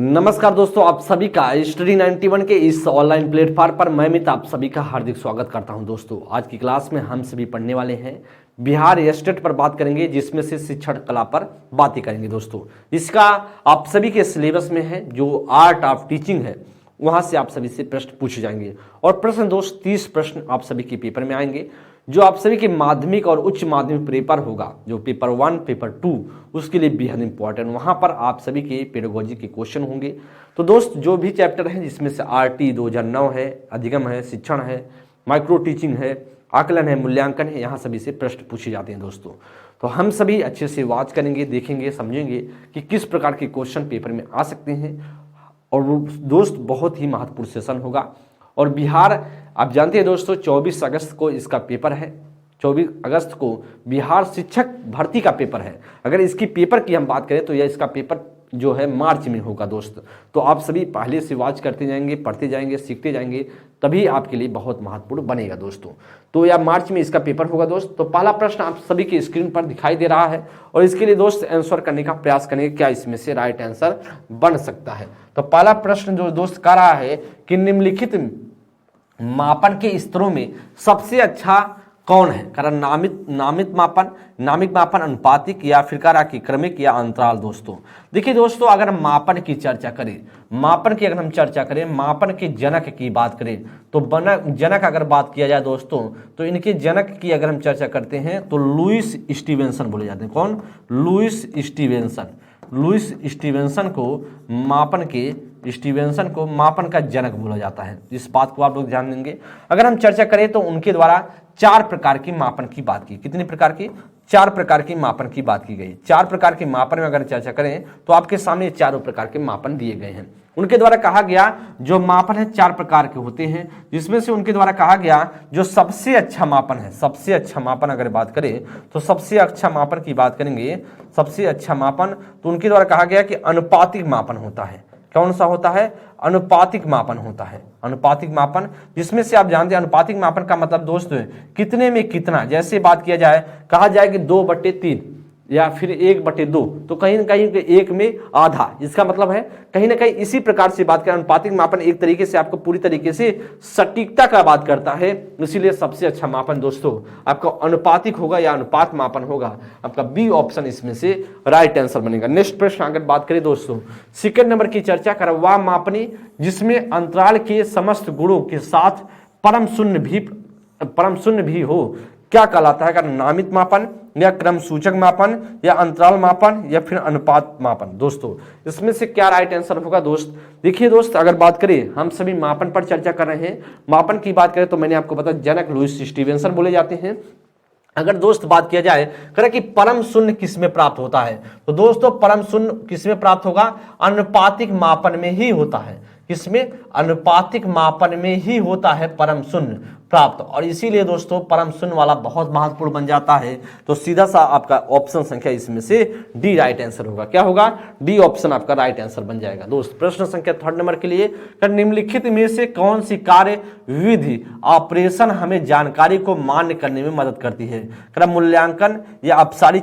नमस्कार दोस्तों, आप सभी का स्टडी 91 के इस ऑनलाइन प्लेटफॉर्म पर मैं मित आप सभी का हार्दिक स्वागत करता हूं। दोस्तों आज की क्लास में हम सभी पढ़ने वाले हैं बिहार स्टेट पर बात करेंगे, जिसमें से शिक्षण कला पर बातें करेंगे। दोस्तों इसका आप सभी के सिलेबस में है जो आर्ट ऑफ टीचिंग है, वहां से आप सभी से प्रश्न पूछे जाएंगे और प्रश्न दोस्त 30 प्रश्न आप सभी के पेपर में आएंगे। जो आप सभी के माध्यमिक और उच्च माध्यमिक पेपर होगा, जो पेपर 1 पेपर 2 उसके लिए बेहद इंपॉर्टेंट, वहां पर आप सभी के पेडागोजी के क्वेश्चन होंगे। तो दोस्त जो भी चैप्टर है जिसमें से आरटी 2009 है, अधिगम है, शिक्षण है, माइक्रो टीचिंग है, आकलन है, मूल्यांकन है, यहाँ सभी से प्रश्न पूछे जाते हैं। दोस्तों तो हम सभी अच्छे से वॉच करेंगे, देखेंगे, समझेंगे कि किस प्रकार के क्वेश्चन पेपर में आ सकते हैं। और दोस्त बहुत ही महत्वपूर्ण सेशन होगा। और बिहार आप जानते हैं दोस्तों 24 अगस्त को इसका पेपर है। 24 अगस्त को बिहार शिक्षक भर्ती का पेपर है। अगर इसकी पेपर की हम बात करें तो यह इसका पेपर जो है मार्च में होगा। दोस्त तो आप सभी पहले से वॉच करते जाएंगे, पढ़ते जाएंगे, सीखते जाएंगे, तभी आपके लिए बहुत महत्वपूर्ण बनेगा। दोस्तों तो यह मार्च में इसका पेपर होगा। दोस्त तो पहला प्रश्न आप सभी के स्क्रीन पर दिखाई दे रहा है और इसके लिए दोस्त आंसर करने का प्रयास करेंगे, क्या इसमें से राइट आंसर बन सकता है। तो पहला प्रश्न जो दोस्त कर रहा है कि निम्नलिखित मापन के स्तरों में सबसे अच्छा कौन है? कारण नामित मापन, अनुपातिक, या फिर कह रहा कि क्रमिक या अंतराल। दोस्तों देखिए दोस्तों, अगर हम मापन की चर्चा करें, मापन की अगर हम चर्चा करें, मापन के जनक की बात करें तो जनक अगर बात किया जाए दोस्तों, तो इनके जनक की अगर हम चर्चा करते हैं तो लुईस स्टीवेंसन बोले जाते हैं। कौन? लुईस स्टीवेंसन को मापन का जनक बोला जाता है। इस बात को आप लोग ध्यान देंगे। अगर हम चर्चा करें तो उनके द्वारा 4 प्रकार की मापन की बात की। कितनी प्रकार की? 4 प्रकार की मापन की बात की गई। 4 प्रकार की मापन में अगर चर्चा करें तो आपके सामने चारों प्रकार के मापन दिए गए हैं। उनके द्वारा कहा गया जो मापन है 4 प्रकार के होते हैं, जिसमें से उनके द्वारा कहा गया जो सबसे अच्छा मापन है, सबसे अच्छा मापन अगर बात करें तो सबसे अच्छा मापन की बात करेंगे, सबसे अच्छा मापन तो उनके द्वारा कहा गया कि अनुपातिक मापन होता है। कौन सा होता है? अनुपातिक मापन होता है। अनुपातिक मापन, जिसमें से आप जानते हैं अनुपातिक मापन का मतलब दोस्त कितने में कितना। जैसे बात किया जाए, कहा जाए कि 2/3 या फिर 1/2, तो कहीं ना कहीं 1 में आधा, इसका मतलब है कहीं ना कहीं इसी प्रकार से बात करें। अनुपातिक मापन एक तरीके से आपको पूरी तरीके से सटीकता का बात करता है, इसीलिए सबसे अच्छा मापन दोस्तों आपका अनुपातिक होगा या अनुपात मापन होगा। आपका बी ऑप्शन इसमें से राइट आंसर बनेगा। नेक्स्ट प्रश्न अगर बात करें दोस्तों, सेकंड नंबर की चर्चा करें, वह मापनी जिसमें अंतराल के समस्त गुणों के साथ परम शून्य भी हो क्या कहलाता है? नामित मापन या क्रम सूचक मापन या अंतराल मापन या फिर अनुपात मापन। दोस्तों इसमें से क्या राइट आंसर होगा? दोस्त देखिए दोस्त, अगर बात करें, हम सभी मापन पर चर्चा कर रहे हैं। मापन की बात करें तो मैंने आपको बताया जनक लुईस स्टीवेंसन बोले जाते हैं। अगर दोस्त बात किया जाए करें कि परम शून्य किसमें प्राप्त होता है, तो दोस्तों परम शून्य किसमें प्राप्त होगा? अनुपातिक मापन में ही होता है। किसमें? अनुपातिक मापन में ही होता है परम शून्य प्राप्त। और इसीलिए दोस्तों परम शून्य वाला बहुत महत्वपूर्ण बन जाता है। तो सीधा सा आपका ऑप्शन संख्या इसमें से डी राइट आंसर होगा। क्या होगा? डी ऑप्शन आपका राइट आंसर बन जाएगा। दोस्त प्रश्न संख्या 3 नंबर के लिए, निम्नलिखित में से कौन सी कार्य विधि ऑपरेशन हमें जानकारी को मान्य करने में मदद करती है? क्रम मूल्यांकन या अभिसारी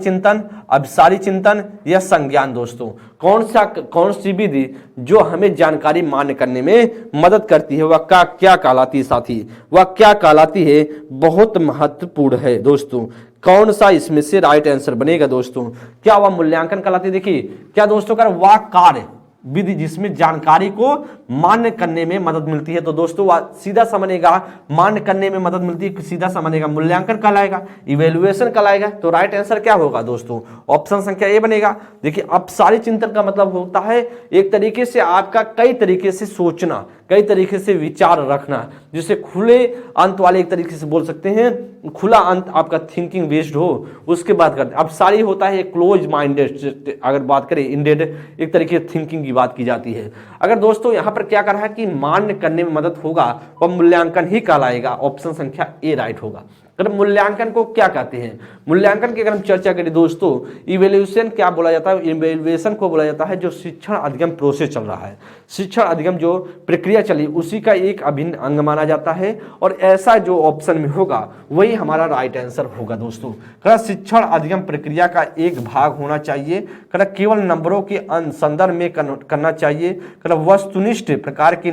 चिंतन या संज्ञान। दोस्तों कौन सी विधि जो हमें जानकारी मान्य करने में मदद करती है, वह क्या कहलाती है? साथी वह क्या कहलाती है? बहुत महत्वपूर्ण है। दोस्तों कौन सा इसमें से राइट आंसर बनेगा? दोस्तों क्या वह मूल्यांकन कहलाती है? देखिए क्या दोस्तों कर वह कार्य विधि जिसमें जानकारी को मान्य करने में मदद मिलती है, तो दोस्तों वह सीधा सा बनेगा मान्य करने में मदद मिलती है, सीधा सा बनेगा मूल्यांकन कहलाएगा, इवेल्युएशन कहलाएगा। तो राइट आंसर क्या होगा दोस्तों? ऑप्शन संख्या ए बनेगा। देखिए अपसारी चिंतन का मतलब होता है एक तरीके से आपका कई तरीके से सोचना, कई तरीके से विचार रखना, जिसे खुले अंत वाले एक तरीके से बोल सकते हैं, खुला अंत आपका थिंकिंग बेस्ड हो, उसके बाद करते। अपसारी होता है क्लोज माइंडेड, अगर बात करें इंडेड एक तरीके से थिंकिंग की बात की जाती है। अगर दोस्तों यहां पर क्या कर रहा है कि मान्य करने में मदद होगा, वह मूल्यांकन ही कहलाएगा। ऑप्शन संख्या ए राइट होगा। अगर मूल्यांकन को क्या कहते हैं, मूल्यांकन की अगर हम चर्चा करें दोस्तों, इवेल्यूशन क्या बोला जाता है, इवेल्यूएशन को बोला जाता है जो शिक्षण अधिगम प्रोसेस चल रहा है, शिक्षण अधिगम जो प्रक्रिया चली उसी का एक अभिन्न अंग माना जाता है, और ऐसा जो ऑप्शन में होगा वही हमारा राइट आंसर होगा दोस्तों। शिक्षण अधिगम प्रक्रिया का एक भाग होना चाहिए, केवल नंबरों के संदर्भ में करना चाहिए, वस्तुनिष्ठ प्रकार के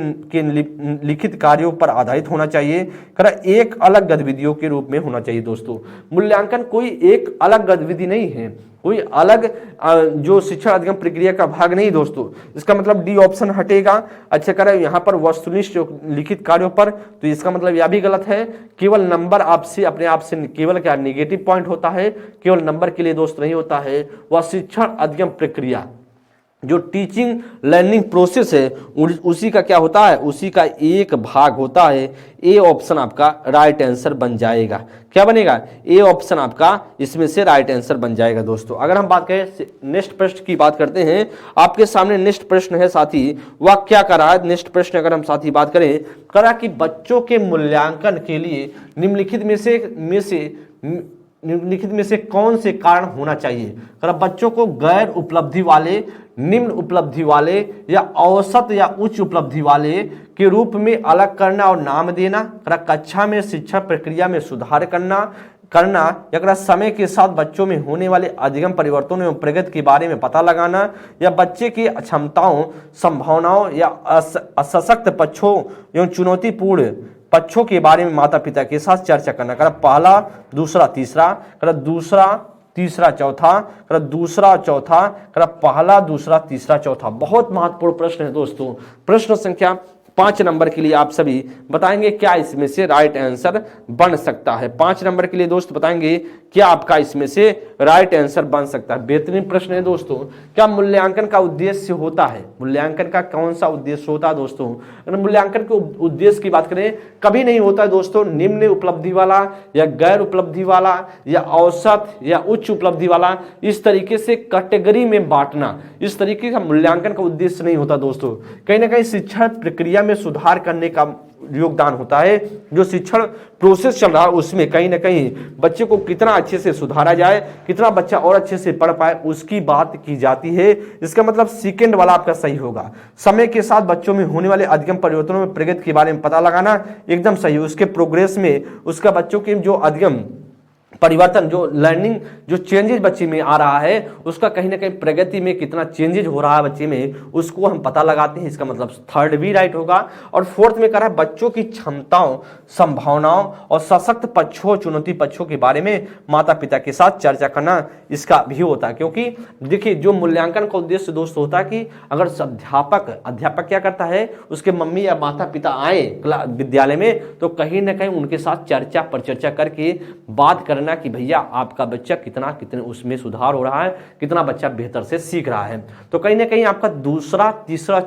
लिखित कार्यों पर आधारित होना चाहिए, एक अलग गतिविधियों के रूप में होना चाहिए दोस्तों। मूल्यांकन कोई एक अलग गतिविधि नहीं है, कोई अलग जो शिक्षण अधिगम प्रक्रिया का भाग नहीं दोस्तों। इसका मतलब डी ऑप्शन हटेगा। अच्छा करें यहाँ पर वस्तुनिष्ठ लिखित कार्यों पर, तो इसका मतलब यह भी गलत है। केवल नंबर आपसे अपने आप से केवल क्या नेगेटिव पॉइंट होता है, केवल नंबर के लिए दोस्त नहीं होता है। वह शिक्षण अधिगम प्रक्रिया जो टीचिंग लर्निंग प्रोसेस है उसी का क्या होता है, उसी का एक भाग होता है। ए ऑप्शन आपका राइट आंसर बन जाएगा। क्या बनेगा, ए ऑप्शन आपका इसमें से राइट आंसर बन जाएगा दोस्तों। अगर हम बात करें नेक्स्ट प्रश्न की बात करते हैं, आपके सामने नेक्स्ट प्रश्न है साथी, वह क्या कर रहा है। नेक्स्ट प्रश्न अगर हम साथी बात करें, करा कि बच्चों के मूल्यांकन के लिए निम्नलिखित में से कौन से कारण होना चाहिए। बच्चों को गैर उपलब्धि वाले, निम्न उपलब्धि वाले या औसत या उच्च उपलब्धि वाले के रूप में अलग करना और नाम देना, कक्षा में शिक्षा प्रक्रिया में सुधार करना या समय के साथ बच्चों में होने वाले अधिगम परिवर्तनों एवं प्रगति के बारे में पता लगाना, या बच्चे की क्षमताओं, संभावनाओं या असशक्त पक्षों एवं चुनौतीपूर्ण पक्षों के बारे में माता पिता के साथ चर्चा करना। पहला दूसरा तीसरा, दूसरा तीसरा चौथा, दूसरा चौथा, पहला दूसरा तीसरा चौथा। बहुत महत्वपूर्ण प्रश्न है दोस्तों। प्रश्न संख्या 5 नंबर के लिए आप सभी बताएंगे क्या इसमें से राइट आंसर बन सकता है। 5 नंबर के लिए दोस्त बताएंगे क्या आपका इसमें से राइट आंसर बन सकता है। बेहतरीन प्रश्न है दोस्तों। क्या मूल्यांकन का उद्देश्य होता है, मूल्यांकन का कौन सा उद्देश्य होता है दोस्तों। अगर मूल्यांकन के उद्देश्य की बात करें, कभी नहीं होता है दोस्तों निम्न उपलब्धि वाला या गैर उपलब्धि वाला या औसत या उच्च उपलब्धि वाला, इस तरीके से कैटेगरी में बांटना, इस तरीके का मूल्यांकन का उद्देश्य नहीं होता दोस्तों। कहीं ना कहीं शिक्षण प्रक्रिया में सुधार करने का योगदान होता है। जो शिक्षण प्रोसेस चल रहा है उसमें कहीं ना कहीं बच्चे को कितना अच्छे से सुधारा जाए, कितना बच्चा और अच्छे से पढ़ पाए, उसकी बात की जाती है। इसका मतलब सेकंड वाला आपका सही होगा। समय के साथ बच्चों में होने वाले अधिगम परिवर्तनों में प्रगति के बारे में पता लगाना एकदम सही। उसके प्रोग्रेस में उसका बच्चों के जो अधिगम परिवर्तन, जो लर्निंग, जो चेंजेस बच्चे में आ रहा है, उसका कहीं ना कहीं प्रगति में कितना चेंजेस हो रहा है बच्चे में, उसको हम पता लगाते हैं। इसका मतलब थर्ड भी राइट होगा। और फोर्थ में कह रहा है बच्चों की क्षमताओं, संभावनाओं और सशक्त पक्षों, चुनौती पक्षों के बारे में माता पिता के साथ चर्चा करना, इसका भी होता है। क्योंकि देखिए जो मूल्यांकन का उद्देश्य दोस्त होता है कि अगर अध्यापक क्या करता है, उसके मम्मी या माता पिता आए विद्यालय में तो कहीं ना कहीं उनके साथ चर्चा परिचर्चा करके बात करना कि भैया आपका बच्चा कितने उसमें सुधार हो रहा है, कितना बच्चा बेहतर से सीख रहा है। तो कहीं ना कहीं आपका दूसरा तीसरा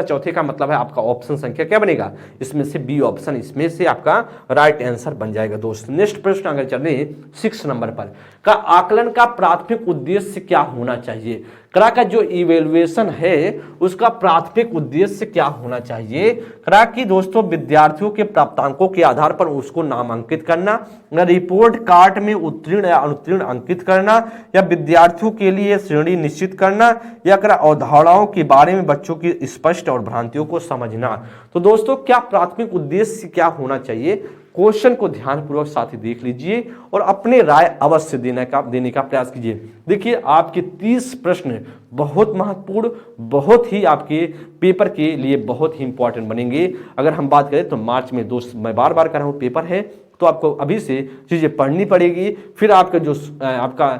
चौथे का मतलब है आपका ऑप्शन संख्या क्या बनेगा, इसमें से बी ऑप्शन इसमें से आपका राइट आंसर बन जाएगा दोस्त। नेक्स्ट प्रश्न अगर चले 6 नंबर पर, का आकलन का प्राथमिक उद्देश्य क्या होना चाहिए। करा का जो इवेल्युएशन है उसका प्राथमिक उद्देश्य क्या होना चाहिए। करा कि दोस्तों विद्यार्थियों के प्राप्तांकों के आधार पर उसको नामांकित करना, रिपोर्ट कार्ड में उत्तीर्ण या अनुत्तीर्ण अंकित करना, या विद्यार्थियों के लिए श्रेणी निश्चित करना, या करा अवधारणाओं के बारे में बच्चों की स्पष्ट और भ्रांतियों को समझना। तो दोस्तों क्या प्राथमिक उद्देश्य क्या होना चाहिए, क्वेश्चन को ध्यानपूर्वक साथ ही देख लीजिए और अपने राय अवश्य देने का प्रयास कीजिए। देखिए आपके 30 प्रश्न बहुत महत्वपूर्ण, बहुत ही आपके पेपर के लिए बहुत ही इंपॉर्टेंट बनेंगे। अगर हम बात करें तो मार्च में दोस्त मैं बार बार कर रहा हूँ पेपर है, तो आपको अभी से चीजें पढ़नी पड़ेगी। फिर आपका जो आपका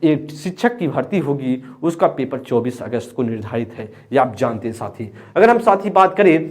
एक शिक्षक की भर्ती होगी उसका पेपर 24 अगस्त को निर्धारित है, ये आप जानते हैं साथी। अगर हम साथी बात करें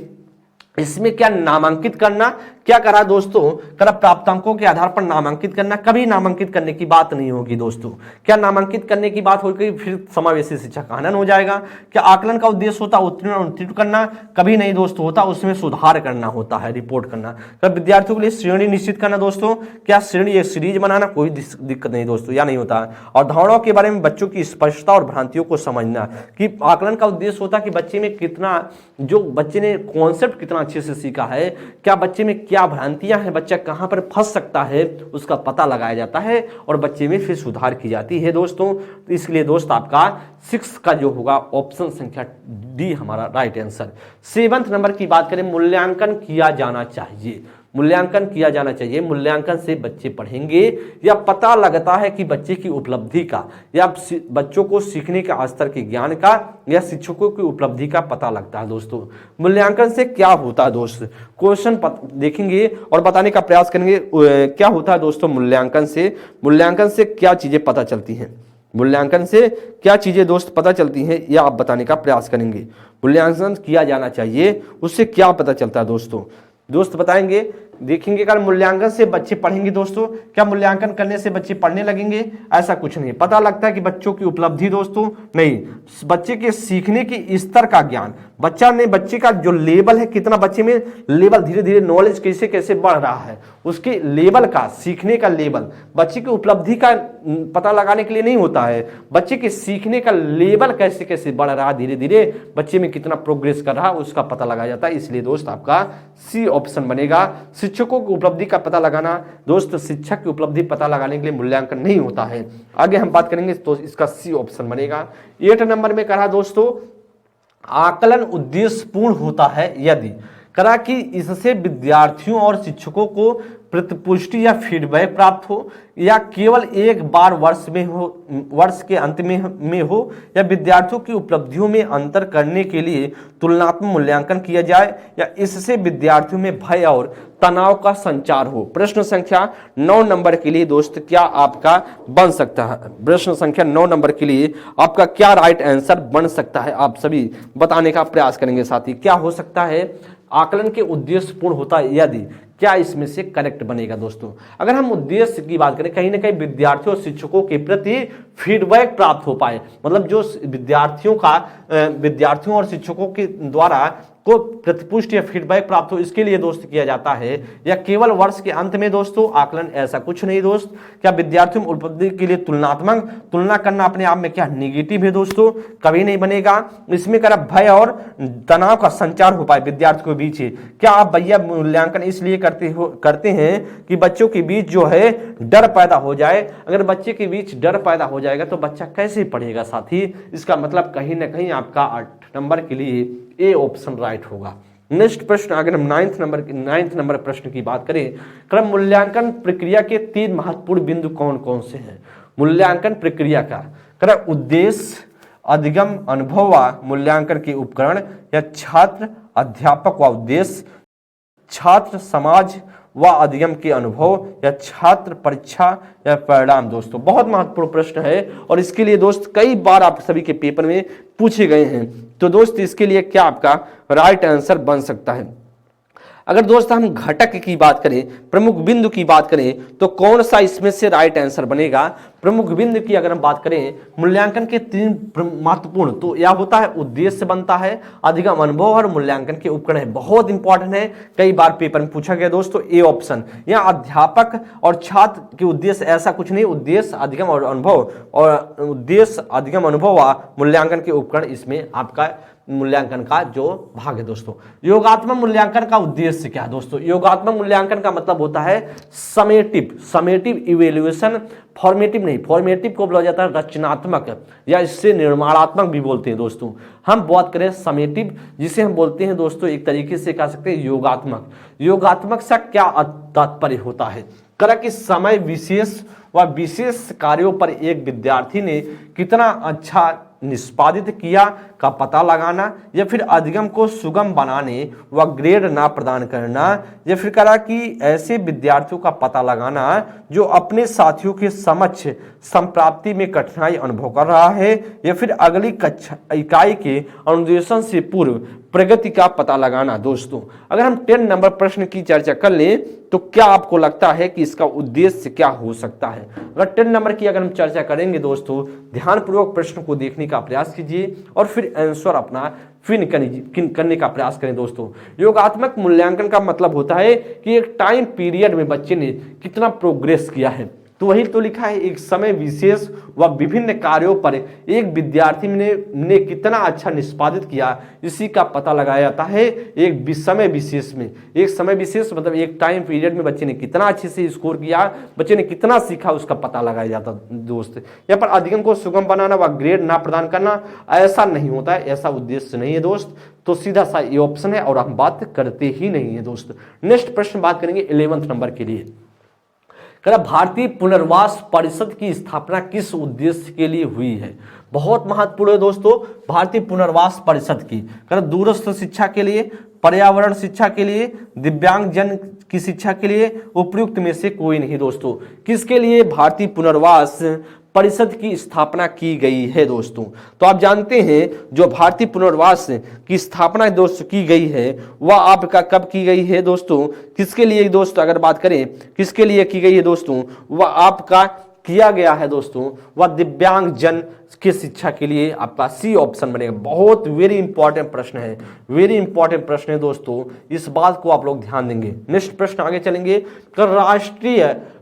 इसमें क्या नामांकित करना, क्या करा दोस्तों, करा प्राप्तांकों के आधार पर नामांकित करना, कभी नामांकित करने की बात नहीं होगी दोस्तों। क्या नामांकित करने की बात होगी फिर समावेशी शिक्षा का हनन हो जाएगा। क्या आकलन का उद्देश्य होता उत्तीर्ण और अनुत्तीर्ण करना, कभी नहीं दोस्तों होता, उसमें सुधार करना होता है, रिपोर्ट करना। क्या विद्यार्थियों के लिए श्रेणी निश्चित करना दोस्तों, क्या श्रेणी एक सीरीज बनाना, कोई दिक्कत नहीं दोस्तों, या नहीं होता। और धारणाओं के बारे में बच्चों की स्पष्टता और भ्रांतियों को समझना, कि आकलन का उद्देश्य होता कि बच्चे में कितना, जो बच्चे ने कॉन्सेप्ट कितना अच्छे से सीखा है, क्या बच्चे में क्या क्या भ्रांतियां हैं, बच्चा कहाँ पर फंस सकता है, उसका पता लगाया जाता है और बच्चे में फिर सुधार की जाती है दोस्तों। तो इसलिए दोस्त आपका 6 का जो होगा ऑप्शन संख्या डी हमारा राइट आंसर। 7वें नंबर की बात करें, मूल्यांकन किया जाना चाहिए। मूल्यांकन किया जाना चाहिए। मूल्यांकन से बच्चे पढ़ेंगे या पता लगता है कि बच्चे की उपलब्धि का या बच्चों को सीखने का स्तर के ज्ञान का या शिक्षकों की उपलब्धि का पता लगता है दोस्तों। मूल्यांकन से क्या होता है दोस्त, क्वेश्चन देखेंगे और बताने का प्रयास करेंगे क्या होता है दोस्तों मूल्यांकन से। मूल्यांकन से क्या चीजें पता चलती हैं, मूल्यांकन से क्या चीजें दोस्त पता चलती हैं, यह आप बताने का प्रयास करेंगे। मूल्यांकन किया जाना चाहिए, उससे क्या पता चलता है दोस्तों, दोस्त बताएंगे। देखेंगे अगर मूल्यांकन से बच्चे पढ़ेंगे दोस्तों, क्या मूल्यांकन करने से बच्चे पढ़ने लगेंगे, ऐसा कुछ नहीं। पता लगता है कि बच्चों की उपलब्धि दोस्तों नहीं, बच्चे के सीखने की स्तर का ज्ञान, बच्चे का जो लेवल है, कितना बच्चे में लेवल धीरे धीरे नॉलेज कैसे कैसे बढ़ रहा है, उसके लेवल का, सीखने का लेवल, बच्चे की उपलब्धि का पता लगाने के लिए नहीं होता है, बच्चे के सीखने का लेवल कैसे कैसे बढ़ रहा है, धीरे धीरे बच्चे में कितना प्रोग्रेस कर रहा है उसका पता लगाया जाता है। इसलिए दोस्त आपका सी ऑप्शन बनेगा। शिक्षकों की उपलब्धि का पता लगाना दोस्त, शिक्षक की उपलब्धि पता लगाने के लिए मूल्यांकन नहीं होता है। आगे हम बात करेंगे तो इसका सी ऑप्शन बनेगा। 8 नंबर में कहा दोस्तों, आकलन उद्देश्यपूर्ण होता है यदि करा कि इससे विद्यार्थियों और शिक्षकों को प्रतिपुष्टि या फीडबैक प्राप्त हो, या केवल एक बार वर्ष के अंत में हो, या विद्यार्थियों की उपलब्धियों में अंतर करने के लिए तुलनात्मक मूल्यांकन किया जाए, या इससे विद्यार्थियों में भय और तनाव का संचार हो। प्रश्न संख्या 9 नंबर के लिए दोस्त क्या आपका बन सकता है, प्रश्न संख्या 9 नंबर के लिए आपका क्या राइट आंसर बन सकता है, आप सभी बताने का प्रयास करेंगे साथी। क्या हो सकता है, आकलन के उद्देश्यपूर्ण होता है यदि, क्या इसमें से करेक्ट बनेगा दोस्तों। अगर हम उद्देश्य की बात करें, कहीं ना कहीं विद्यार्थियों और शिक्षकों के प्रति फीडबैक प्राप्त हो पाए, मतलब जो विद्यार्थियों और शिक्षकों के द्वारा को प्रतिपुष्टि या फीडबैक प्राप्त हो, इसके लिए दोस्त किया जाता है, या केवल वर्ष के अंत में दोस्तों आकलन, ऐसा कुछ नहीं दोस्त। क्या विद्यार्थियों में उपलब्धि के लिए तुलना करना अपने आप में क्या नेगेटिव है दोस्तों, कभी नहीं बनेगा। इसमें करा भय और तनाव का संचार हो पाए विद्यार्थियों के बीच। क्या आप भैया मूल्यांकन इसलिए करते हैं कि बच्चों के बीच जो है डर पैदा हो जाए। अगर बच्चे के बीच डर पैदा हो जाएगा तो बच्चा कैसे पढ़ेगा साथी, इसका मतलब कहीं ना कहीं आपका 8 नंबर के लिए ए ऑप्शन राइट होगा। नेक्स्ट प्रश्न, अगर हम 9th नंबर प्रश्न की बात करें, क्रम मूल्यांकन प्रक्रिया के 3 महत्वपूर्ण बिंदु कौन कौन से हैं। मूल्यांकन प्रक्रिया का क्रम उद्देश्य, अधिगम, अनुभव व मूल्यांकन के उपकरण, या छात्र अध्यापक व उद्देश्य, छात्र समाज व अधिगम के अनुभव, या छात्र परीक्षा या परिणाम। दोस्तों बहुत महत्वपूर्ण प्रश्न है और इसके लिए दोस्त कई बार आप सभी के पेपर में पूछे गए हैं। तो दोस्त इसके लिए क्या आपका राइट आंसर बन सकता है। अगर दोस्त हम घटक की बात करें, प्रमुख बिंदु की बात करें, तो कौन सा इसमें से राइट आंसर बनेगा। प्रमुख बिंदु की अगर हम बात करें, मूल्यांकन के 3 महत्वपूर्ण, तो यह होता है उद्देश्य बनता है, अधिगम, अनुभव और मूल्यांकन के उपकरण है। बहुत इंपॉर्टेंट है, कई बार पेपर में पूछा गया दोस्तों ए ऑप्शन। यहाँ अध्यापक और छात्र के उद्देश्य ऐसा कुछ नहीं, उद्देश्य, अधिगम और अनुभव, और उद्देश्य, अधिगम, अनुभव व मूल्यांकन के उपकरण इसमें आपका मूल्यांकन का जो भाग है दोस्तों। योगात्मक मूल्यांकन का उद्देश्य क्या है दोस्तों। योगात्मक मूल्यांकन का मतलब होता है समेटिव इवेल्युएशन, फॉर्मेटिव नहीं, फॉर्मेटिव को बोला जाता है रचनात्मक, या इससे निर्माणात्मक भी बोलते हैं दोस्तों। हम बात करें समेटिव, जिसे हम बोलते हैं दोस्तों एक तरीके से कह सकते हैं योगात्मक। योगात्मक से क्या तात्पर्य होता है, करा कि समय विशेष व विशेष कार्यों पर एक विद्यार्थी ने कितना अच्छा निष्पादित किया का पता लगाना, या फिर अधिगम को सुगम बनाने व ग्रेड ना प्रदान करना, या फिर करा कि ऐसे विद्यार्थियों का पता लगाना जो अपने साथियों के समक्ष संप्राप्ति में कठिनाई अनुभव कर रहा है, या फिर अगली कक्षा इकाई के अनुदेशन से पूर्व प्रगति का पता लगाना। दोस्तों अगर हम 10 नंबर प्रश्न की चर्चा कर लें तो क्या आपको लगता है कि इसका उद्देश्य क्या हो सकता है। अगर 10 नंबर की अगर हम चर्चा करेंगे दोस्तों, ध्यानपूर्वक प्रश्न को देखने का प्रयास कीजिए और फिर आंसर अपना फिन करने का प्रयास करें दोस्तों। योगात्मक मूल्यांकन का मतलब होता है कि एक टाइम पीरियड में बच्चे ने कितना प्रोग्रेस किया है, तो वही तो लिखा है, एक समय विशेष व विभिन्न कार्यों पर एक विद्यार्थी ने कितना अच्छा निष्पादित किया, इसी का पता लगाया जाता है एक समय विशेष में। एक समय विशेष मतलब एक टाइम पीरियड में बच्चे ने कितना अच्छे से स्कोर किया, बच्चे ने कितना सीखा, उसका पता लगाया जाता दोस्त। यहाँ पर अध्ययन को सुगम बनाना व ग्रेड ना प्रदान करना ऐसा नहीं होता है, ऐसा उद्देश्य नहीं है दोस्त। तो सीधा सा ये ऑप्शन है और हम बात करते ही नहीं है दोस्त। नेक्स्ट प्रश्न बात करेंगे 11वें नंबर के लिए। भारतीय पुनर्वास परिषद की स्थापना किस उद्देश्य के लिए हुई है? बहुत महत्वपूर्ण है दोस्तों, भारतीय पुनर्वास परिषद की दूरस्थ शिक्षा के लिए, पर्यावरण शिक्षा के लिए, दिव्यांग जन की शिक्षा के लिए, उपयुक्त में से कोई नहीं दोस्तों। किसके लिए भारतीय पुनर्वास परिषद की स्थापना की गई है दोस्तों? तो आप जानते हैं जो भारतीय पुनर्वास की स्थापना दोस्तों की गई है वह आपका कब की गई है दोस्तों? किसके लिए दोस्तों अगर बात करें किसके लिए की गई है दोस्तों, वह आपका किया गया है दोस्तों वह दिव्यांग जन की शिक्षा के लिए। आपका सी ऑप्शन बनेगा। बहुत वेरी इंपॉर्टेंट प्रश्न है, वेरी इंपॉर्टेंट प्रश्न है दोस्तों, इस बात को आप लोग ध्यान देंगे। नेक्स्ट प्रश्न आगे चलेंगे।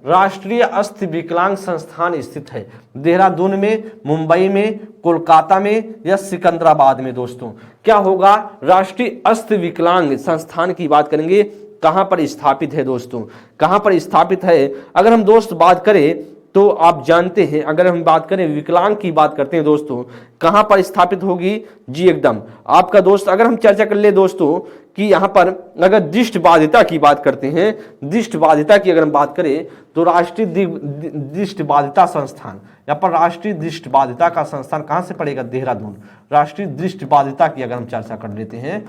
राष्ट्रीय अस्थि विकलांग संस्थान स्थित है देहरादून में, मुंबई में, कोलकाता में या सिकंदराबाद में दोस्तों? क्या होगा? राष्ट्रीय अस्थि विकलांग संस्थान की बात करेंगे, कहां पर स्थापित है दोस्तों? कहां पर स्थापित है? अगर हम दोस्त बात करें तो आप जानते हैं, अगर हम बात करें विकलांग की बात करते हैं दोस्तों, कहां पर स्थापित होगी? जी एकदम आपका दोस्त, अगर हम चर्चा कर ले दोस्तों कि यहां पर अगर दृष्टिबाधिता की बात करते हैं, दृष्टिबाधिता की अगर हम बात करें तो राष्ट्रीय दृष्टिबाधिता संस्थान, यहाँ पर राष्ट्रीय दृष्टिबाधिता का संस्थान कहां से पड़ेगा? देहरादून। राष्ट्रीय दृष्टिबाधिता की अगर हम चर्चा कर लेते हैं,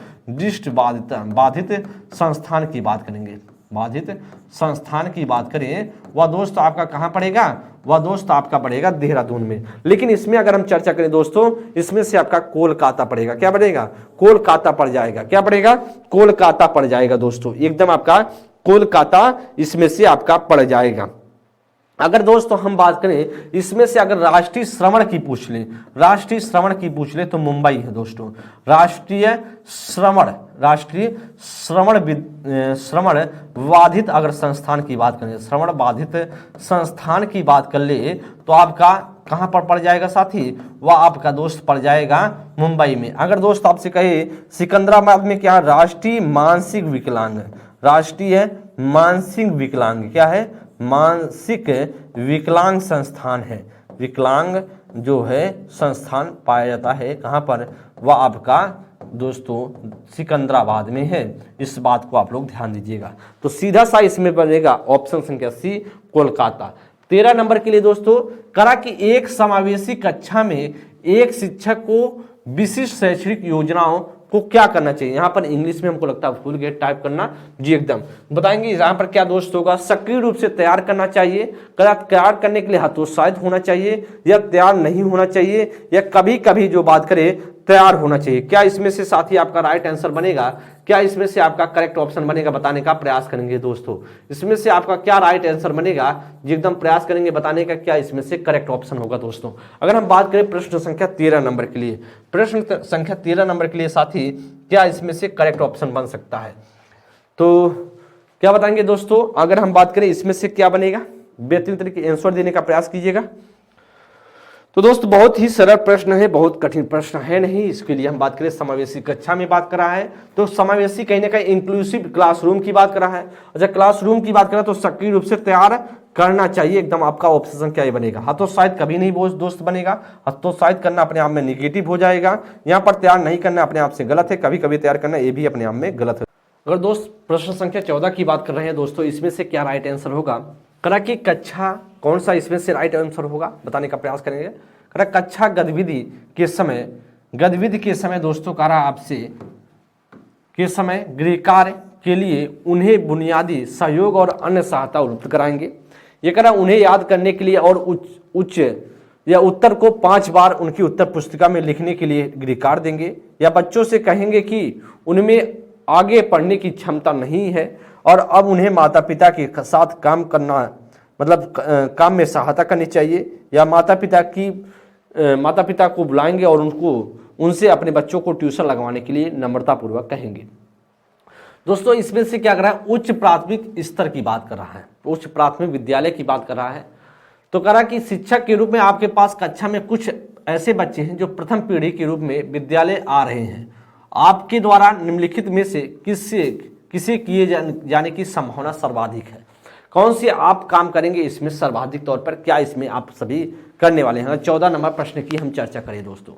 बाधित संस्थान की बात करेंगे, बाधित संस्थान की बात करें, वह दोस्त आपका कहां पड़ेगा? वह दोस्त आपका पड़ेगा देहरादून में। लेकिन इसमें अगर हम चर्चा करें दोस्तों, इसमें से आपका कोलकाता पड़ेगा। क्या पड़ेगा? कोलकाता पड़ जाएगा। क्या पड़ेगा? कोलकाता पड़ जाएगा दोस्तों, एकदम आपका कोलकाता इसमें से आपका पड़ जाएगा। अगर दोस्तों हम बात करें इसमें से अगर राष्ट्रीय श्रवण की पूछ लें, राष्ट्रीय श्रवण की पूछ लें तो मुंबई है दोस्तों। राष्ट्रीय श्रवण बाधित अगर संस्थान की बात करें, श्रवण बाधित संस्थान की बात कर ले तो आपका कहां पर पड़ जाएगा साथी? वह आपका दोस्त पड़ जाएगा मुंबई में। अगर दोस्त आपसे कहे सिकंदराबाद में, क्या? राष्ट्रीय मानसिक विकलांग, राष्ट्रीय मानसिक विकलांग क्या है? मानसिक विकलांग संस्थान है। विकलांग जो है संस्थान पाया जाता है कहां पर? वह आपका दोस्तों सिकंदराबाद में है। इस बात को आप लोग ध्यान दीजिएगा। तो सीधा सा इसमें बनेगा ऑप्शन संख्या सी, कोलकाता। 13 नंबर के लिए दोस्तों, करा कि एक समावेशी कक्षा में एक शिक्षक को विशिष्ट शैक्षणिक योजनाओं को क्या करना चाहिए? यहाँ पर इंग्लिश में हमको लगता है फुल गेट टाइप करना। जी एकदम बताएंगे यहाँ पर क्या दोस्त होगा? सक्रिय रूप से तैयार करना चाहिए, तैयार करने के लिए हतोत्साहित होना चाहिए, या तैयार नहीं होना चाहिए, या कभी कभी जो बात करें तैयार होना चाहिए। क्या इसमें से साथी आपका राइट आंसर बनेगा? क्या इसमें से आपका करेक्ट ऑप्शन बनेगा? बताने का प्रयास करेंगे दोस्तों। इसमें से आपका क्या राइट आंसर बनेगा? जी एकदम प्रयास करेंगे बताने का क्या इसमें से करेक्ट ऑप्शन होगा दोस्तों। अगर हम बात करें प्रश्न संख्या 13 नंबर के लिए, प्रश्न संख्या 13 नंबर के लिए साथी क्या इसमें से करेक्ट ऑप्शन बन सकता है? तो क्या बताएंगे दोस्तों? अगर हम बात करें इसमें से क्या बनेगा, बेहतरीन तरीके आंसर देने का प्रयास कीजिएगा। तो दोस्तों बहुत ही सरल प्रश्न है, बहुत कठिन प्रश्न है नहीं। इसके लिए हम बात करें समावेशी कक्षा में बात कर रहा है, तो समावेशी कहीं ना कहीं इंक्लूसिव क्लासरूम की बात कर रहा है। अच्छा क्लासरूम की बात करें तो सक्रिय रूप से तैयार करना चाहिए, एकदम आपका ऑप्शन क्या ही बनेगा? हतोत्साहित कभी नहीं दोस्त बनेगा। हतोत्साहित करना अपने आप में निगेटिव हो जाएगा। यहाँ पर तैयार नहीं करना अपने आप से गलत है, कभी कभी तैयार करना ये भी अपने आप में गलत है। अगर दोस्त प्रश्न संख्या 14 की बात कर रहे हैं दोस्तों, इसमें से क्या राइट आंसर होगा? करा कि कक्षा कौन सा इसमें से राइट आंसर होगा बताने का प्रयास करेंगे। करा कक्षा गतिविधि के समय दोस्तों करा आपसे के समय गृह कार्य के लिए उन्हें बुनियादी सहयोग और अन्य सहायता उपलब्ध कराएंगे। ये करा उन्हें याद करने के लिए और उच्च या उत्तर को 5 बार उनकी उत्तर पुस्तिका में लिखने के लिए गृह कार्य देंगे, या बच्चों से कहेंगे कि उनमें आगे पढ़ने की क्षमता नहीं है और अब उन्हें माता पिता के साथ काम करना मतलब काम में सहायता करनी चाहिए, या माता पिता को बुलाएंगे और उनसे अपने बच्चों को ट्यूशन लगवाने के लिए नम्रतापूर्वक कहेंगे। दोस्तों इसमें से क्या कर रहा है? उच्च प्राथमिक स्तर की बात कर रहा है, उच्च प्राथमिक विद्यालय की बात कर रहा है। तो करा कि शिक्षक के रूप में आपके पास कक्षा में कुछ ऐसे बच्चे हैं जो प्रथम पीढ़ी के रूप में विद्यालय आ रहे हैं। आपके द्वारा निम्नलिखित में से किसे किए जाने की संभावना सर्वाधिक है? कौन से आप काम करेंगे इसमें सर्वाधिक तौर पर, क्या इसमें आप सभी करने वाले हैं? 14 नंबर प्रश्न की हम चर्चा करें दोस्तों।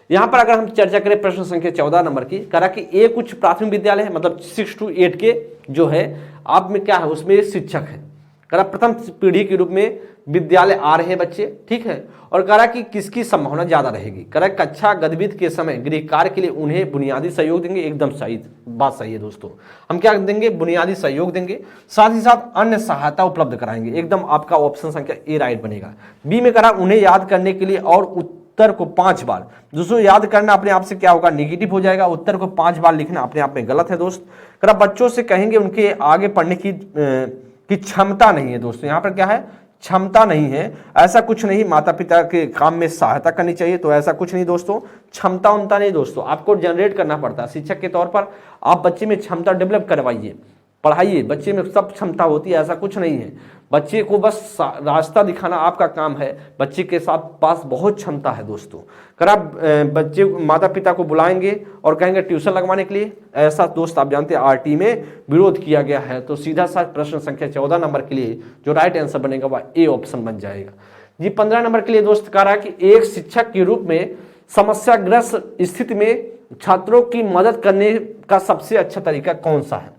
यहाँ पर अगर हम चर्चा करें प्रश्न संख्या 14 नंबर की, करा कि एक उच्च प्राथमिक विद्यालय है, मतलब 6 to 8 के जो है आप में क्या है, उसमें शिक्षक है। करा प्रथम पीढ़ी के रूप में विद्यालय आ रहे हैं बच्चे, ठीक है। और करा कि किसकी संभावना ज्यादा रहेगी? करा कक्षा गतिविधि के समय गृह कार्य के लिए उन्हें बुनियादी सहयोग देंगे। एकदम सही बात, सही है दोस्तों। हम क्या देंगे? बुनियादी सहयोग देंगे, साथ ही साथ अन्य सहायता उपलब्ध कराएंगे। एकदम आपका ऑप्शन संख्या ए राइट बनेगा। बी में करा उन्हें याद करने के लिए और उत्तर को 5 बार। दोस्तों याद करना अपने आप से क्या होगा? निगेटिव हो जाएगा। उत्तर को 5 बार लिखना अपने आप में गलत है दोस्त। करा बच्चों से कहेंगे उनके आगे पढ़ने की क्षमता नहीं है। दोस्तों यहाँ पर क्या है? क्षमता नहीं है। ऐसा कुछ नहीं, माता पिता के काम में सहायता करनी चाहिए, तो ऐसा कुछ नहीं दोस्तों। क्षमता उनता नहीं दोस्तों, आपको जनरेट करना पड़ता है। शिक्षक के तौर पर आप बच्चे में क्षमता डेवलप करवाइए, पढ़ाइए। बच्चे में सब क्षमता होती है, ऐसा कुछ नहीं है। बच्चे को बस रास्ता दिखाना आपका काम है। बच्चे के साथ पास बहुत क्षमता है दोस्तों। अगर आप बच्चे माता पिता को बुलाएंगे और कहेंगे ट्यूशन लगवाने के लिए, ऐसा दोस्त आप जानते हैं आरटी में विरोध किया गया है। तो सीधा सा प्रश्न संख्या 14 नंबर के लिए जो राइट आंसर बनेगा वह ए ऑप्शन बन जाएगा जी। 15 नंबर के लिए दोस्त कह रहा है कि एक शिक्षक के रूप में समस्याग्रस्त स्थिति में छात्रों की मदद करने का सबसे अच्छा तरीका कौन सा है?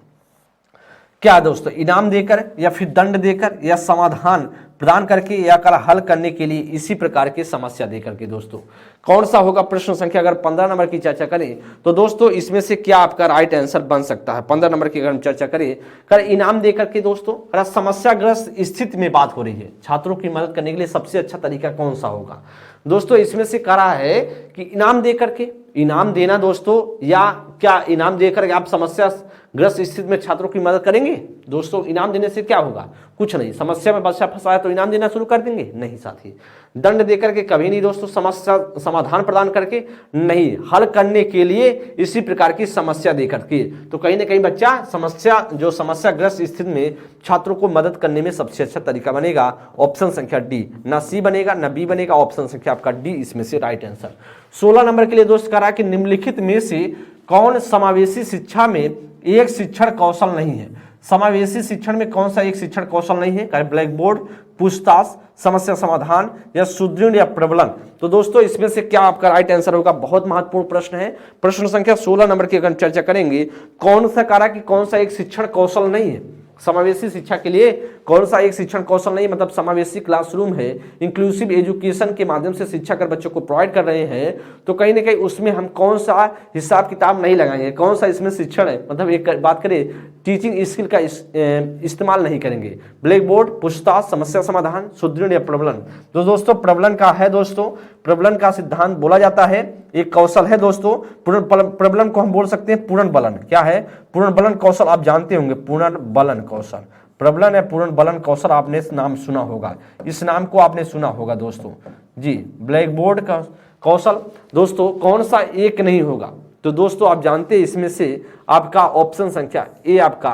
क्या दोस्तों? इनाम देकर या फिर दंड देकर या समाधान प्रदान करके या कर हल करने के लिए इसी प्रकार की समस्या देकर के। दोस्तों कौन सा होगा प्रश्न संख्या अगर 15 नंबर की चर्चा करें तो दोस्तों इसमें से क्या आपका राइट आंसर बन सकता है? 15 नंबर की अगर हम चर्चा करें, कर इनाम देकर के दोस्तों, अगर समस्याग्रस्त स्थिति में बात हो रही है, छात्रों की मदद करने के लिए सबसे अच्छा तरीका कौन सा होगा? दोस्तों इसमें से करा है कि इनाम देकर के, इनाम देना दोस्तों, या क्या इनाम देकर के आप समस्याग्रस्त स्थिति में छात्रों की मदद करेंगे? दोस्तों इनाम देने से क्या होगा? कुछ नहीं। समस्या में बच्चा फंसा है तो इनाम देना शुरू कर देंगे? नहीं साथी। दंड देकर के कभी नहीं दोस्तों। समस्या समाधान प्रदान करके नहीं, हल करने के लिए इसी प्रकार की समस्या देकर के। तो कहीं ना कहीं बच्चा समस्याग्रस्त स्थिति में छात्रों को मदद करने में सबसे अच्छा तरीका बनेगा ऑप्शन संख्या डी। ना सी बनेगा ना बी बनेगा, ऑप्शन संख्या आपका डी इसमें से राइट आंसर। 16 नंबर के लिए दोस्त कह रहा है कि निम्नलिखित में से कौन समावेशी शिक्षा में एक शिक्षण कौशल नहीं है? समावेशी शिक्षण में कौन सा एक शिक्षण कौशल नहीं है? ब्लैक बोर्ड, पूछताछ, समस्या समाधान या सुदृढ़ या प्रबलन। तो दोस्तों इसमें से क्या आपका राइट आंसर होगा? बहुत महत्वपूर्ण प्रश्न है। प्रश्न संख्या 16 नंबर की अगर चर्चा करेंगे, कौन सा करा कि कौन सा एक शिक्षण कौशल नहीं है? समावेशी शिक्षा के लिए कौन सा एक शिक्षण कौशल नहीं, मतलब समावेशी क्लासरूम है, इंक्लूसिव एजुकेशन के माध्यम से शिक्षा कर बच्चों को प्रोवाइड कर रहे हैं, तो कहीं ना कहीं उसमें हम कौन सा हिसाब किताब नहीं लगाएंगे, कौन सा इसमें शिक्षण है, मतलब एक बात करें टीचिंग स्किल का इस्तेमाल नहीं करेंगे। ब्लैक बोर्ड, पूछताछ, समस्या समाधान, सुदृढ़ या प्रबलन। तो दोस्तों प्रबलन का है दोस्तों, प्रबलन का सिद्धांत बोला जाता है, एक कौशल है दोस्तों। प्रबलन को हम बोल सकते हैं पूर्ण बलन। क्या है? पूर्ण बलन कौशल आप जानते होंगे, पूर्ण बलन कौशल। प्रबलन है पूर्ण बलन कौशल, आपने नाम सुना होगा, इस नाम को आपने सुना होगा दोस्तों जी। ब्लैक बोर्ड का कौशल दोस्तों कौन सा एक नहीं होगा? तो दोस्तों आप जानते हैं इसमें से आपका ऑप्शन संख्या ए आपका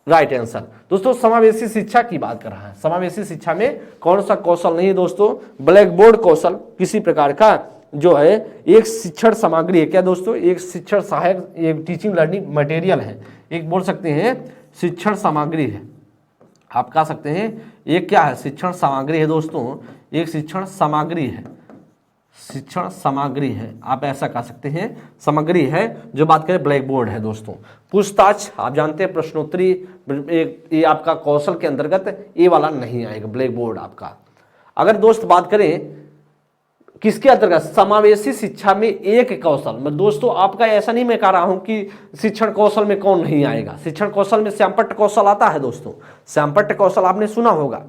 राइट आंसर। दोस्तों समावेशी शिक्षा की बात कर रहा है, समावेशी शिक्षा में कौन सा कौशल नहीं है दोस्तों? ब्लैक बोर्ड कौशल किसी प्रकार का जो है एक शिक्षण सामग्री है। क्या दोस्तों? एक शिक्षण सहायक, एक टीचिंग लर्निंग मटेरियल है, एक बोल सकते हैं शिक्षण सामग्री है। आप कह सकते हैं एक क्या है? शिक्षण सामग्री है दोस्तों, एक शिक्षण सामग्री है, शिक्षण सामग्री है, आप ऐसा कह सकते हैं, सामग्री है। जो बात करें ब्लैक बोर्ड है दोस्तों। पूछताछ आप जानते हैं प्रश्नोत्तरी, ये आपका कौशल के अंतर्गत ये वाला नहीं आएगा ब्लैक बोर्ड आपका। अगर दोस्त बात करें किसके अंतर्गत? समावेशी शिक्षा में एक कौशल। मैं दोस्तों आपका ऐसा नहीं मैं कह रहा हूं कि शिक्षण कौशल में कौन नहीं आएगा। शिक्षण कौशल में श्यामपट्ट कौशल आता है दोस्तों, श्यामपट्ट कौशल आपने सुना होगा,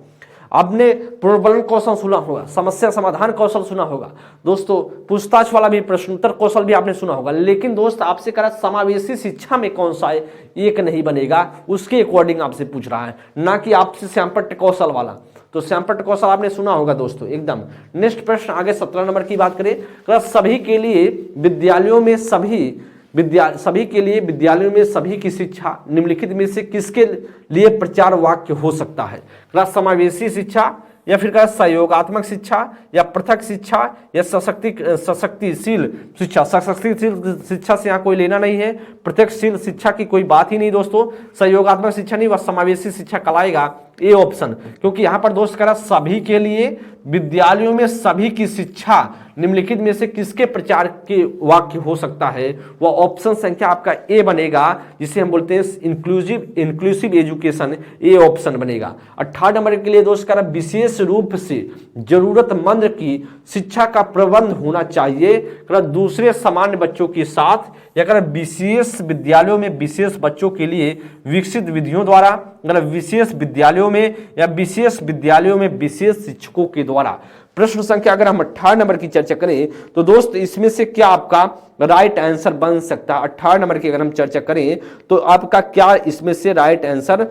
आपने प्रबलन कौशल सुना होगा, समस्या समाधान कौशल सुना होगा दोस्तों, पूछताछ वाला भी प्रश्नोत्तर कौशल भी आपने सुना होगा। लेकिन दोस्त आपसे कह रहा समावेशी शिक्षा में कौन सा है एक नहीं बनेगा, उसके अकॉर्डिंग आपसे पूछ रहा है, ना कि आपसे श्यामपट्ट कौशल वाला। तो श्यामपट्ट कौशल आपने सुना होगा दोस्तों एकदम। नेक्स्ट प्रश्न आगे 17 नंबर की बात करें, सभी के लिए विद्यालयों में सभी की शिक्षा निम्नलिखित में से किसके लिए प्रचार वाक्य हो सकता है? समावेशी शिक्षा या फिर सहयोगात्मक शिक्षा या पृथक शिक्षा या सशक्तिशील शिक्षा। सशक्तिशील शिक्षा से यहाँ कोई लेना नहीं है, पृथकशील शिक्षा की कोई बात ही नहीं दोस्तों, सहयोगात्मक शिक्षा नहीं, वह समावेशी शिक्षा कहलाएगा ए ऑप्शन। क्योंकि यहाँ पर दोस्त कह रहा सभी के लिए विद्यालयों में सभी की शिक्षा निम्नलिखित में से किसके प्रचार के वाक्य हो सकता है, वह ऑप्शन संख्या आपका ए बनेगा, जिसे हम बोलते हैं इंक्लूसिव एजुकेशन, ए ऑप्शन बनेगा। 18 नंबर के लिए दोस्त कह रहा विशेष रूप से जरूरतमंद की शिक्षा का प्रबंध होना चाहिए दूसरे सामान्य बच्चों के साथ, या कर विशेष विद्यालयों में विशेष बच्चों के लिए विकसित विधियों द्वारा, विशेष विद्यालयों में या विशेष विद्यालयों में विशेष शिक्षकों के द्वारा। प्रश्न संख्या अगर हम 18 नंबर की चर्चा करें तो दोस्त इसमें से क्या आपका राइट आंसर बन सकता है? 18 नंबर की अगर हम चर्चा करें तो आपका क्या इसमें से राइट आंसर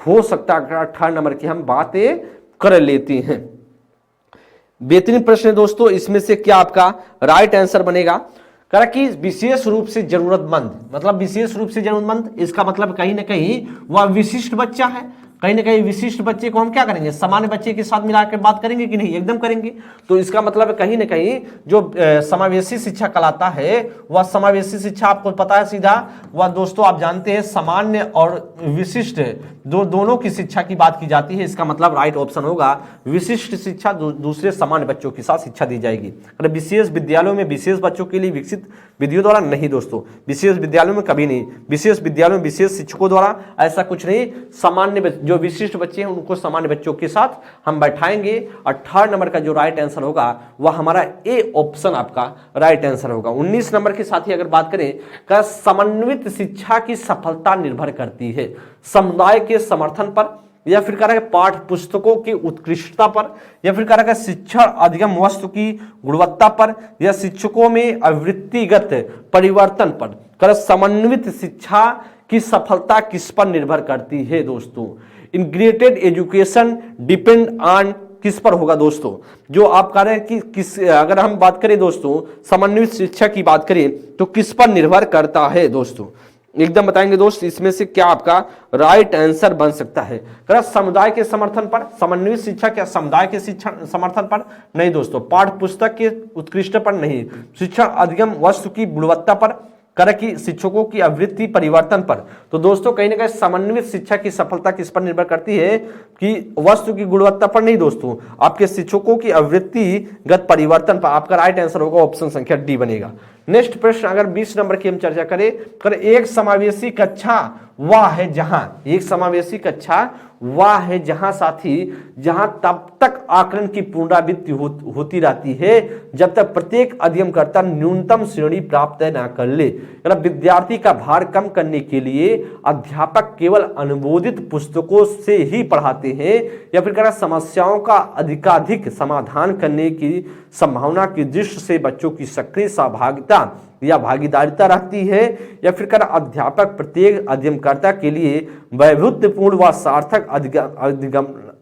हो सकता है? 18 नंबर की हम बातें कर लेते हैं। बेहतरीन प्रश्न है दोस्तों, इसमें से क्या आपका राइट आंसर बनेगा? कह कि विशेष रूप से जरूरतमंद, मतलब विशेष रूप से जरूरतमंद, इसका मतलब कहीं ना कहीं वह विशिष्ट बच्चा है। कहीं ना कहीं विशिष्ट बच्चे को हम क्या करेंगे, सामान्य बच्चे के साथ मिलाकर बात करेंगे कि नहीं? एकदम करेंगे। तो इसका मतलब कहीं ना कहीं जो समावेशी शिक्षा कहलाता है, वह समावेशी शिक्षा आपको पता है सीधा, वह दोस्तों आप जानते हैं सामान्य और विशिष्ट दोनों की शिक्षा की बात की जाती है। इसका मतलब राइट ऑप्शन होगा विशिष्ट शिक्षा, दूसरे सामान्य बच्चों के साथ शिक्षा दी जाएगी। विशेष विद्यालयों में विशेष बच्चों के लिए विकसित विधियों द्वारा नहीं दोस्तों, विशेष विद्यालयों में कभी नहीं, विशेष विद्यालयों में विशेष शिक्षकों द्वारा ऐसा कुछ नहीं। सामान्य जो विशिष्ट बच्चे हैं उनको सामान्य बच्चों के साथ हम बैठाएंगे। 18 नंबर का जो राइट आंसर होगा वह हमारा ए ऑप्शन आपका राइट आंसर होगा। 19 नंबर के साथ ही अगर बात करें, का समन्वित शिक्षा की सफलता निर्भर करती है समुदाय के समर्थन पर, या फिर कह रहा है पाठ पुस्तकों की उत्कृष्टता पर, या फिर कह रहा है शिक्षण अधिगम वस्तु की गुणवत्ता पर, या शिक्षकों में आवृत्तिगत परिवर्तन पर। कर समन्वित शिक्षा की सफलता किस पर निर्भर करती है दोस्तों? इंटीग्रेटेड एजुकेशन डिपेंड ऑन किस पर होगा दोस्तों? जो आप कह रहे हैं कि किस, अगर हम बात करें दोस्तों समन्वित शिक्षा की बात करें तो किस पर निर्भर करता है दोस्तों? एकदम बताएंगे दोस्त, इसमें से क्या आपका राइट आंसर बन सकता है? समुदाय के समर्थन पर, समन्वित शिक्षा क्या समुदाय के शिक्षा समर्थन पर? नहीं दोस्तों। पाठ पुस्तक के उत्कृष्ट पर नहीं, शिक्षण अधिगम वस्तु की गुणवत्ता पर, कर की शिक्षकों की आवृत्ति परिवर्तन पर। तो दोस्तों कहीं ना कहीं समन्वित शिक्षा की सफलता किस पर निर्भर करती है कि वस्तु की गुणवत्ता पर नहीं दोस्तों, आपके शिक्षकों की आवृत्तिगत परिवर्तन पर। आपका राइट आंसर होगा ऑप्शन संख्या डी बनेगा। नेक्स्ट प्रश्न अगर 20 नंबर की हम चर्चा करें, एक समावेशी कक्षा वह है जहां, एक समावेशी कक्षा वह है जहां साथी, जहां तब तक आकलन की पुनरावृत्ति होती रहती है जब तक प्रत्येक अध्ययनकर्ता न्यूनतम श्रेणी प्राप्त न कर ले। विद्यार्थी का भार कम करने के लिए अध्यापक केवल अनुमोदित पुस्तकों से ही पढ़ाते हैं, या फिर समस्याओं का अधिकाधिक समाधान करने की संभावना की दृष्टि से बच्चों की सक्रिय सहभागिता या भागीदारिता रहती है, या फिर अध्यापक प्रत्येक अध्ययनकर्ता के लिए वैविध्यपूर्ण व सार्थक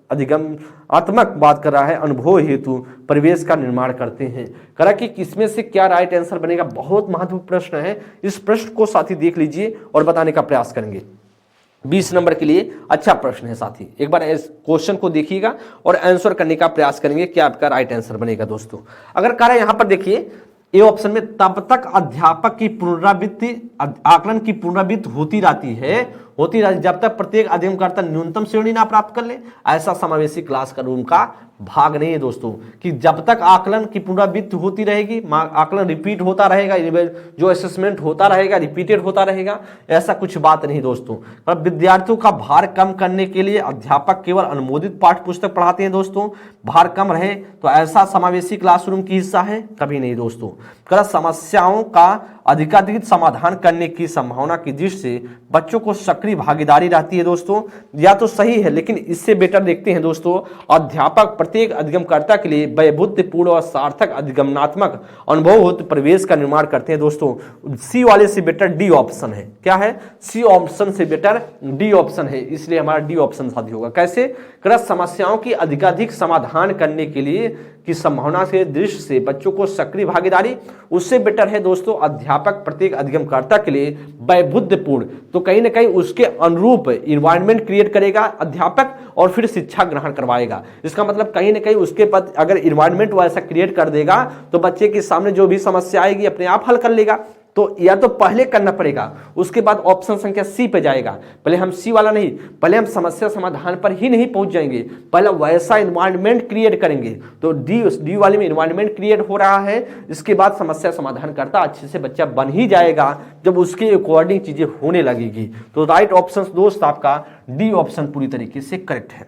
अधिगमात्मक बात कर रहा है अनुभव हेतु परिवेश का निर्माण करते हैं। करा कि किसमें से क्या राइट आंसर बनेगा? बहुत महत्वपूर्ण प्रश्न है, इस प्रश्न को साथी देख लीजिए और बताने का प्रयास करेंगे। 20 नंबर के लिए अच्छा प्रश्न है साथी, एक बार इस क्वेश्चन को देखिएगा और आंसर करने का प्रयास करेंगे, क्या आपका राइट आंसर बनेगा दोस्तों। अगर कह रहा है यहां पर देखिए ए ऑप्शन में, तब तक अध्यापक की पुनरावृत्ति आकलन की पुनरावृत्ति होती रहती जब तक प्रत्येक अध्ययनकर्ता न्यूनतम श्रेणी ना प्राप्त कर ले। ऐसा समावेशी क्लास का रूम का भाग नहीं है दोस्तों कि जब तक आकलन की पुनरावृत्ति होती रहेगी, आकलन रिपीट होता रहेगा, जो असेसमेंट होता रहेगा रिपीटेड होता रहेगा, ऐसा कुछ बात नहीं दोस्तों। पर विद्यार्थियों का भार कम करने के लिए अध्यापक केवल अनुमोदित पाठ्य पुस्तक पढ़ाते हैं दोस्तों। भार कम रहे तो ऐसा समावेशी क्लासरूम की हिस्सा है? कभी नहीं दोस्तों। समस्याओं का अधिकाधिक समाधान करने की संभावना की दृष्टि से बच्चों को सक्रिय भागीदारी रहती है दोस्तों। या तो सही है, लेकिन इससे बेटर देखते हैं दोस्तों, अध्यापक प्रत्येक अधिगमकर्ता के लिए वैविध्यपूर्ण और सार्थक अधिगमनात्मक अनुभव हेतु परिवेश का निर्माण करते हैं दोस्तों। सी वाले से बेटर डी ऑप्शन है। क्या है? सी ऑप्शन से बेटर डी ऑप्शन है, इसलिए हमारा डी ऑप्शन साथी होगा। कैसे? समस्याओं की अधिकाधिक समाधान करने के लिए की संभावना के दृष्टि से बच्चों को सक्रिय भागीदारी, उससे बेटर है दोस्तों अध्यापक प्रत्येक अधिगमकर्ता के लिए वैबुद्धपूर्ण, तो कहीं ना कहीं उसके अनुरूप इन्वायरमेंट क्रिएट करेगा अध्यापक और फिर शिक्षा ग्रहण करवाएगा। इसका मतलब कहीं ना कहीं उसके पद अगर इन्वायरमेंट वैसा क्रिएट कर देगा तो बच्चे के सामने जो भी समस्या आएगी अपने आप हल कर लेगा। तो या तो पहले करना पड़ेगा, उसके बाद ऑप्शन संख्या सी पे जाएगा। पहले हम सी वाला नहीं, पहले हम समस्या समाधान पर ही नहीं पहुंच जाएंगे, पहले वैसा इन्वायरमेंट क्रिएट करेंगे। तो डी वाले में इन्वायरमेंट क्रिएट हो रहा है, इसके बाद समस्या समाधान करता अच्छे से बच्चा बन ही जाएगा जब उसके अकॉर्डिंग चीजें होने लगेगी। तो राइट ऑप्शन दोस्त आपका डी ऑप्शन पूरी तरीके से करेक्ट है।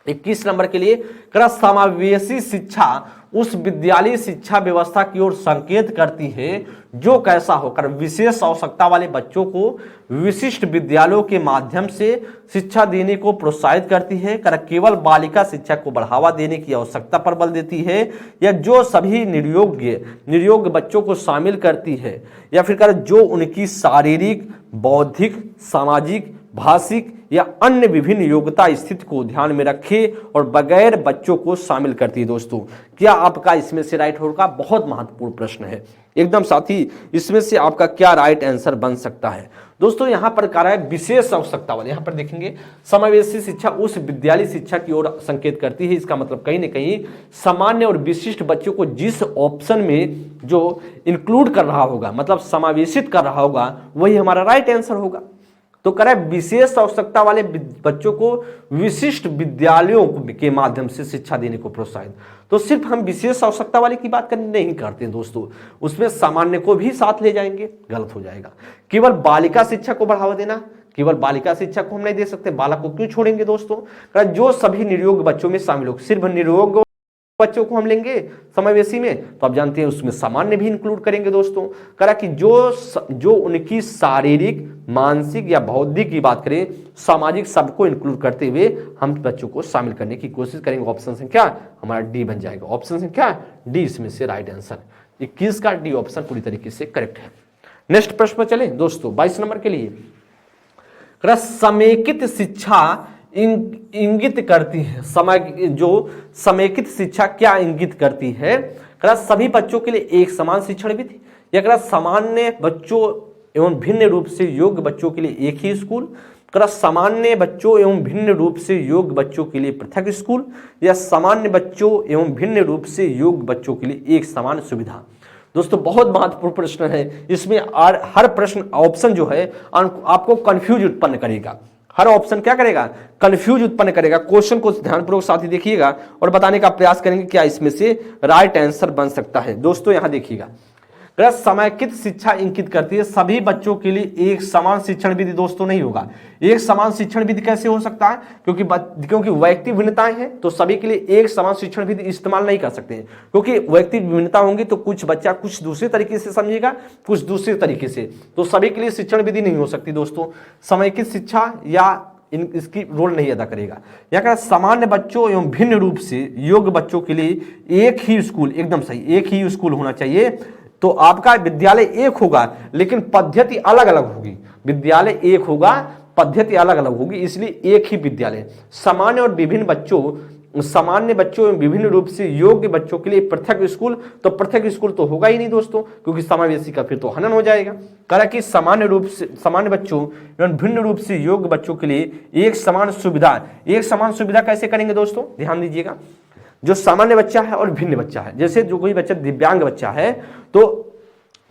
21 नंबर के लिए समावेशी शिक्षा उस विद्यालय शिक्षा व्यवस्था की ओर संकेत करती है जो कैसा होकर विशेष आवश्यकता वाले बच्चों को विशिष्ट विद्यालयों के माध्यम से शिक्षा देने को प्रोत्साहित करती है, केवल बालिका शिक्षा को बढ़ावा देने की आवश्यकता पर बल देती है, या जो सभी निर्योग्य बच्चों को शामिल करती है, या फिर जो उनकी शारीरिक, बौद्धिक, सामाजिक, भाषिक या अन्य विभिन्न योग्यता स्थिति को ध्यान में रखे और बगैर बच्चों को शामिल करती है। दोस्तों क्या आपका इसमें से राइट होगा? बहुत महत्वपूर्ण प्रश्न है एकदम साथी। इसमें से आपका क्या राइट आंसर बन सकता है? दोस्तों यहां पर कह रहा है विशेष आवश्यकता वाले, यहां पर देखेंगे समावेशी शिक्षा उस विद्यालय शिक्षा की ओर संकेत करती है। इसका मतलब कहीं ना कहीं सामान्य और विशिष्ट बच्चों को जिस ऑप्शन में जो इंक्लूड कर रहा होगा, मतलब समावेशित कर रहा होगा, वही हमारा राइट आंसर होगा। तो कह रहा है विशेष आवश्यकता वाले बच्चों को विशिष्ट विद्यालयों के माध्यम से शिक्षा देने को प्रोत्साहित। तो सिर्फ हम विशेष आवश्यकता वाले की बात नहीं करते हैं दोस्तों, उसमें सामान्य को भी साथ ले जाएंगे, गलत हो जाएगा। केवल बालिका शिक्षा को बढ़ावा देना, केवल बालिका शिक्षा को हम नहीं दे सकते, बालक को क्यों छोड़ेंगे दोस्तों? जो सभी निर्योग्य बच्चों में शामिल हो, सिर्फ निर्योग्य बच्चों को हम लेंगे समावेशी में, तो आप जानते हैं उसमें सामान्य भी इंक्लूड करेंगे दोस्तों। करा कि जो उनकी शारीरिक, मानसिक या बौद्धिक की बात करें, सामाजिक, सबको इंक्लूड करते हुए हम बच्चों को शामिल करने की कोशिश करेंगे। ऑप्शन संख्या हमारा डी बन जाएगा। ऑप्शन संख्या डी इसमें से राइट आंसर। 21 का डी ऑप्शन पूरी तरीके से करेक्ट है। नेक्स्ट प्रश्न पर चले दोस्तों, 22 नंबर के लिए समेकित शिक्षा इंगित करती है, समेकित शिक्षा क्या इंगित करती है? सभी बच्चों के लिए एक समान शिक्षण विधि, या सामान्य बच्चों एवं भिन्न रूप से योग्य बच्चों के लिए एक ही स्कूल, सामान्य बच्चों एवं भिन्न रूप से योग्य बच्चों के लिए पृथक स्कूल, या सामान्य बच्चों एवं भिन्न रूप से योग्य बच्चों के लिए एक समान सुविधा। दोस्तों बहुत महत्वपूर्ण प्रश्न है, इसमें हर प्रश्न ऑप्शन जो है आपको कंफ्यूज उत्पन्न करेगा। हर ऑप्शन क्या करेगा? कंफ्यूज उत्पन्न करेगा। क्वेश्चन को ध्यानपूर्वक साथी देखिएगा और बताने का प्रयास करेंगे क्या इसमें से राइट आंसर बन सकता है। दोस्तों यहां देखिएगा, समेकित शिक्षा इंगित करती है सभी बच्चों के लिए एक समान शिक्षण विधि। दोस्तों नहीं होगा, एक समान शिक्षण विधि कैसे हो सकता है? क्योंकि वैयक्तिक भिन्नताएं हैं, तो सभी के लिए एक समान शिक्षण विधि इस्तेमाल नहीं कर सकते हैं, क्योंकि वैयक्तिक भिन्नता होंगी तो कुछ बच्चा कुछ दूसरे तरीके से समझेगा, कुछ दूसरे तरीके से, तो सभी के लिए शिक्षण विधि नहीं हो सकती दोस्तों। समेकित शिक्षा या इसकी रोल नहीं अदा करेगा। या क्या सामान्य बच्चों एवं भिन्न रूप से योग्य बच्चों के लिए एक ही स्कूल, एकदम सही, एक ही स्कूल होना चाहिए। तो आपका विद्यालय एक होगा लेकिन पद्धति अलग अलग होगी। विद्यालय एक होगा, पद्धति अलग अलग होगी, इसलिए एक ही विद्यालय। सामान्य और विभिन्न बच्चों, सामान्य बच्चों एवं विभिन्न रूप से योग्य बच्चों के लिए पृथक स्कूल, तो पृथक स्कूल तो होगा ही नहीं दोस्तों, क्योंकि समावेशी का फिर तो हनन हो जाएगा। कहा कि सामान्य बच्चों एवं भिन्न रूप से योग्य बच्चों के लिए एक समान सुविधा। एक समान सुविधा कैसे करेंगे दोस्तों? ध्यान दीजिएगा, जो सामान्य बच्चा है और भिन्न बच्चा है, जैसे जो कोई बच्चा दिव्यांग बच्चा है, तो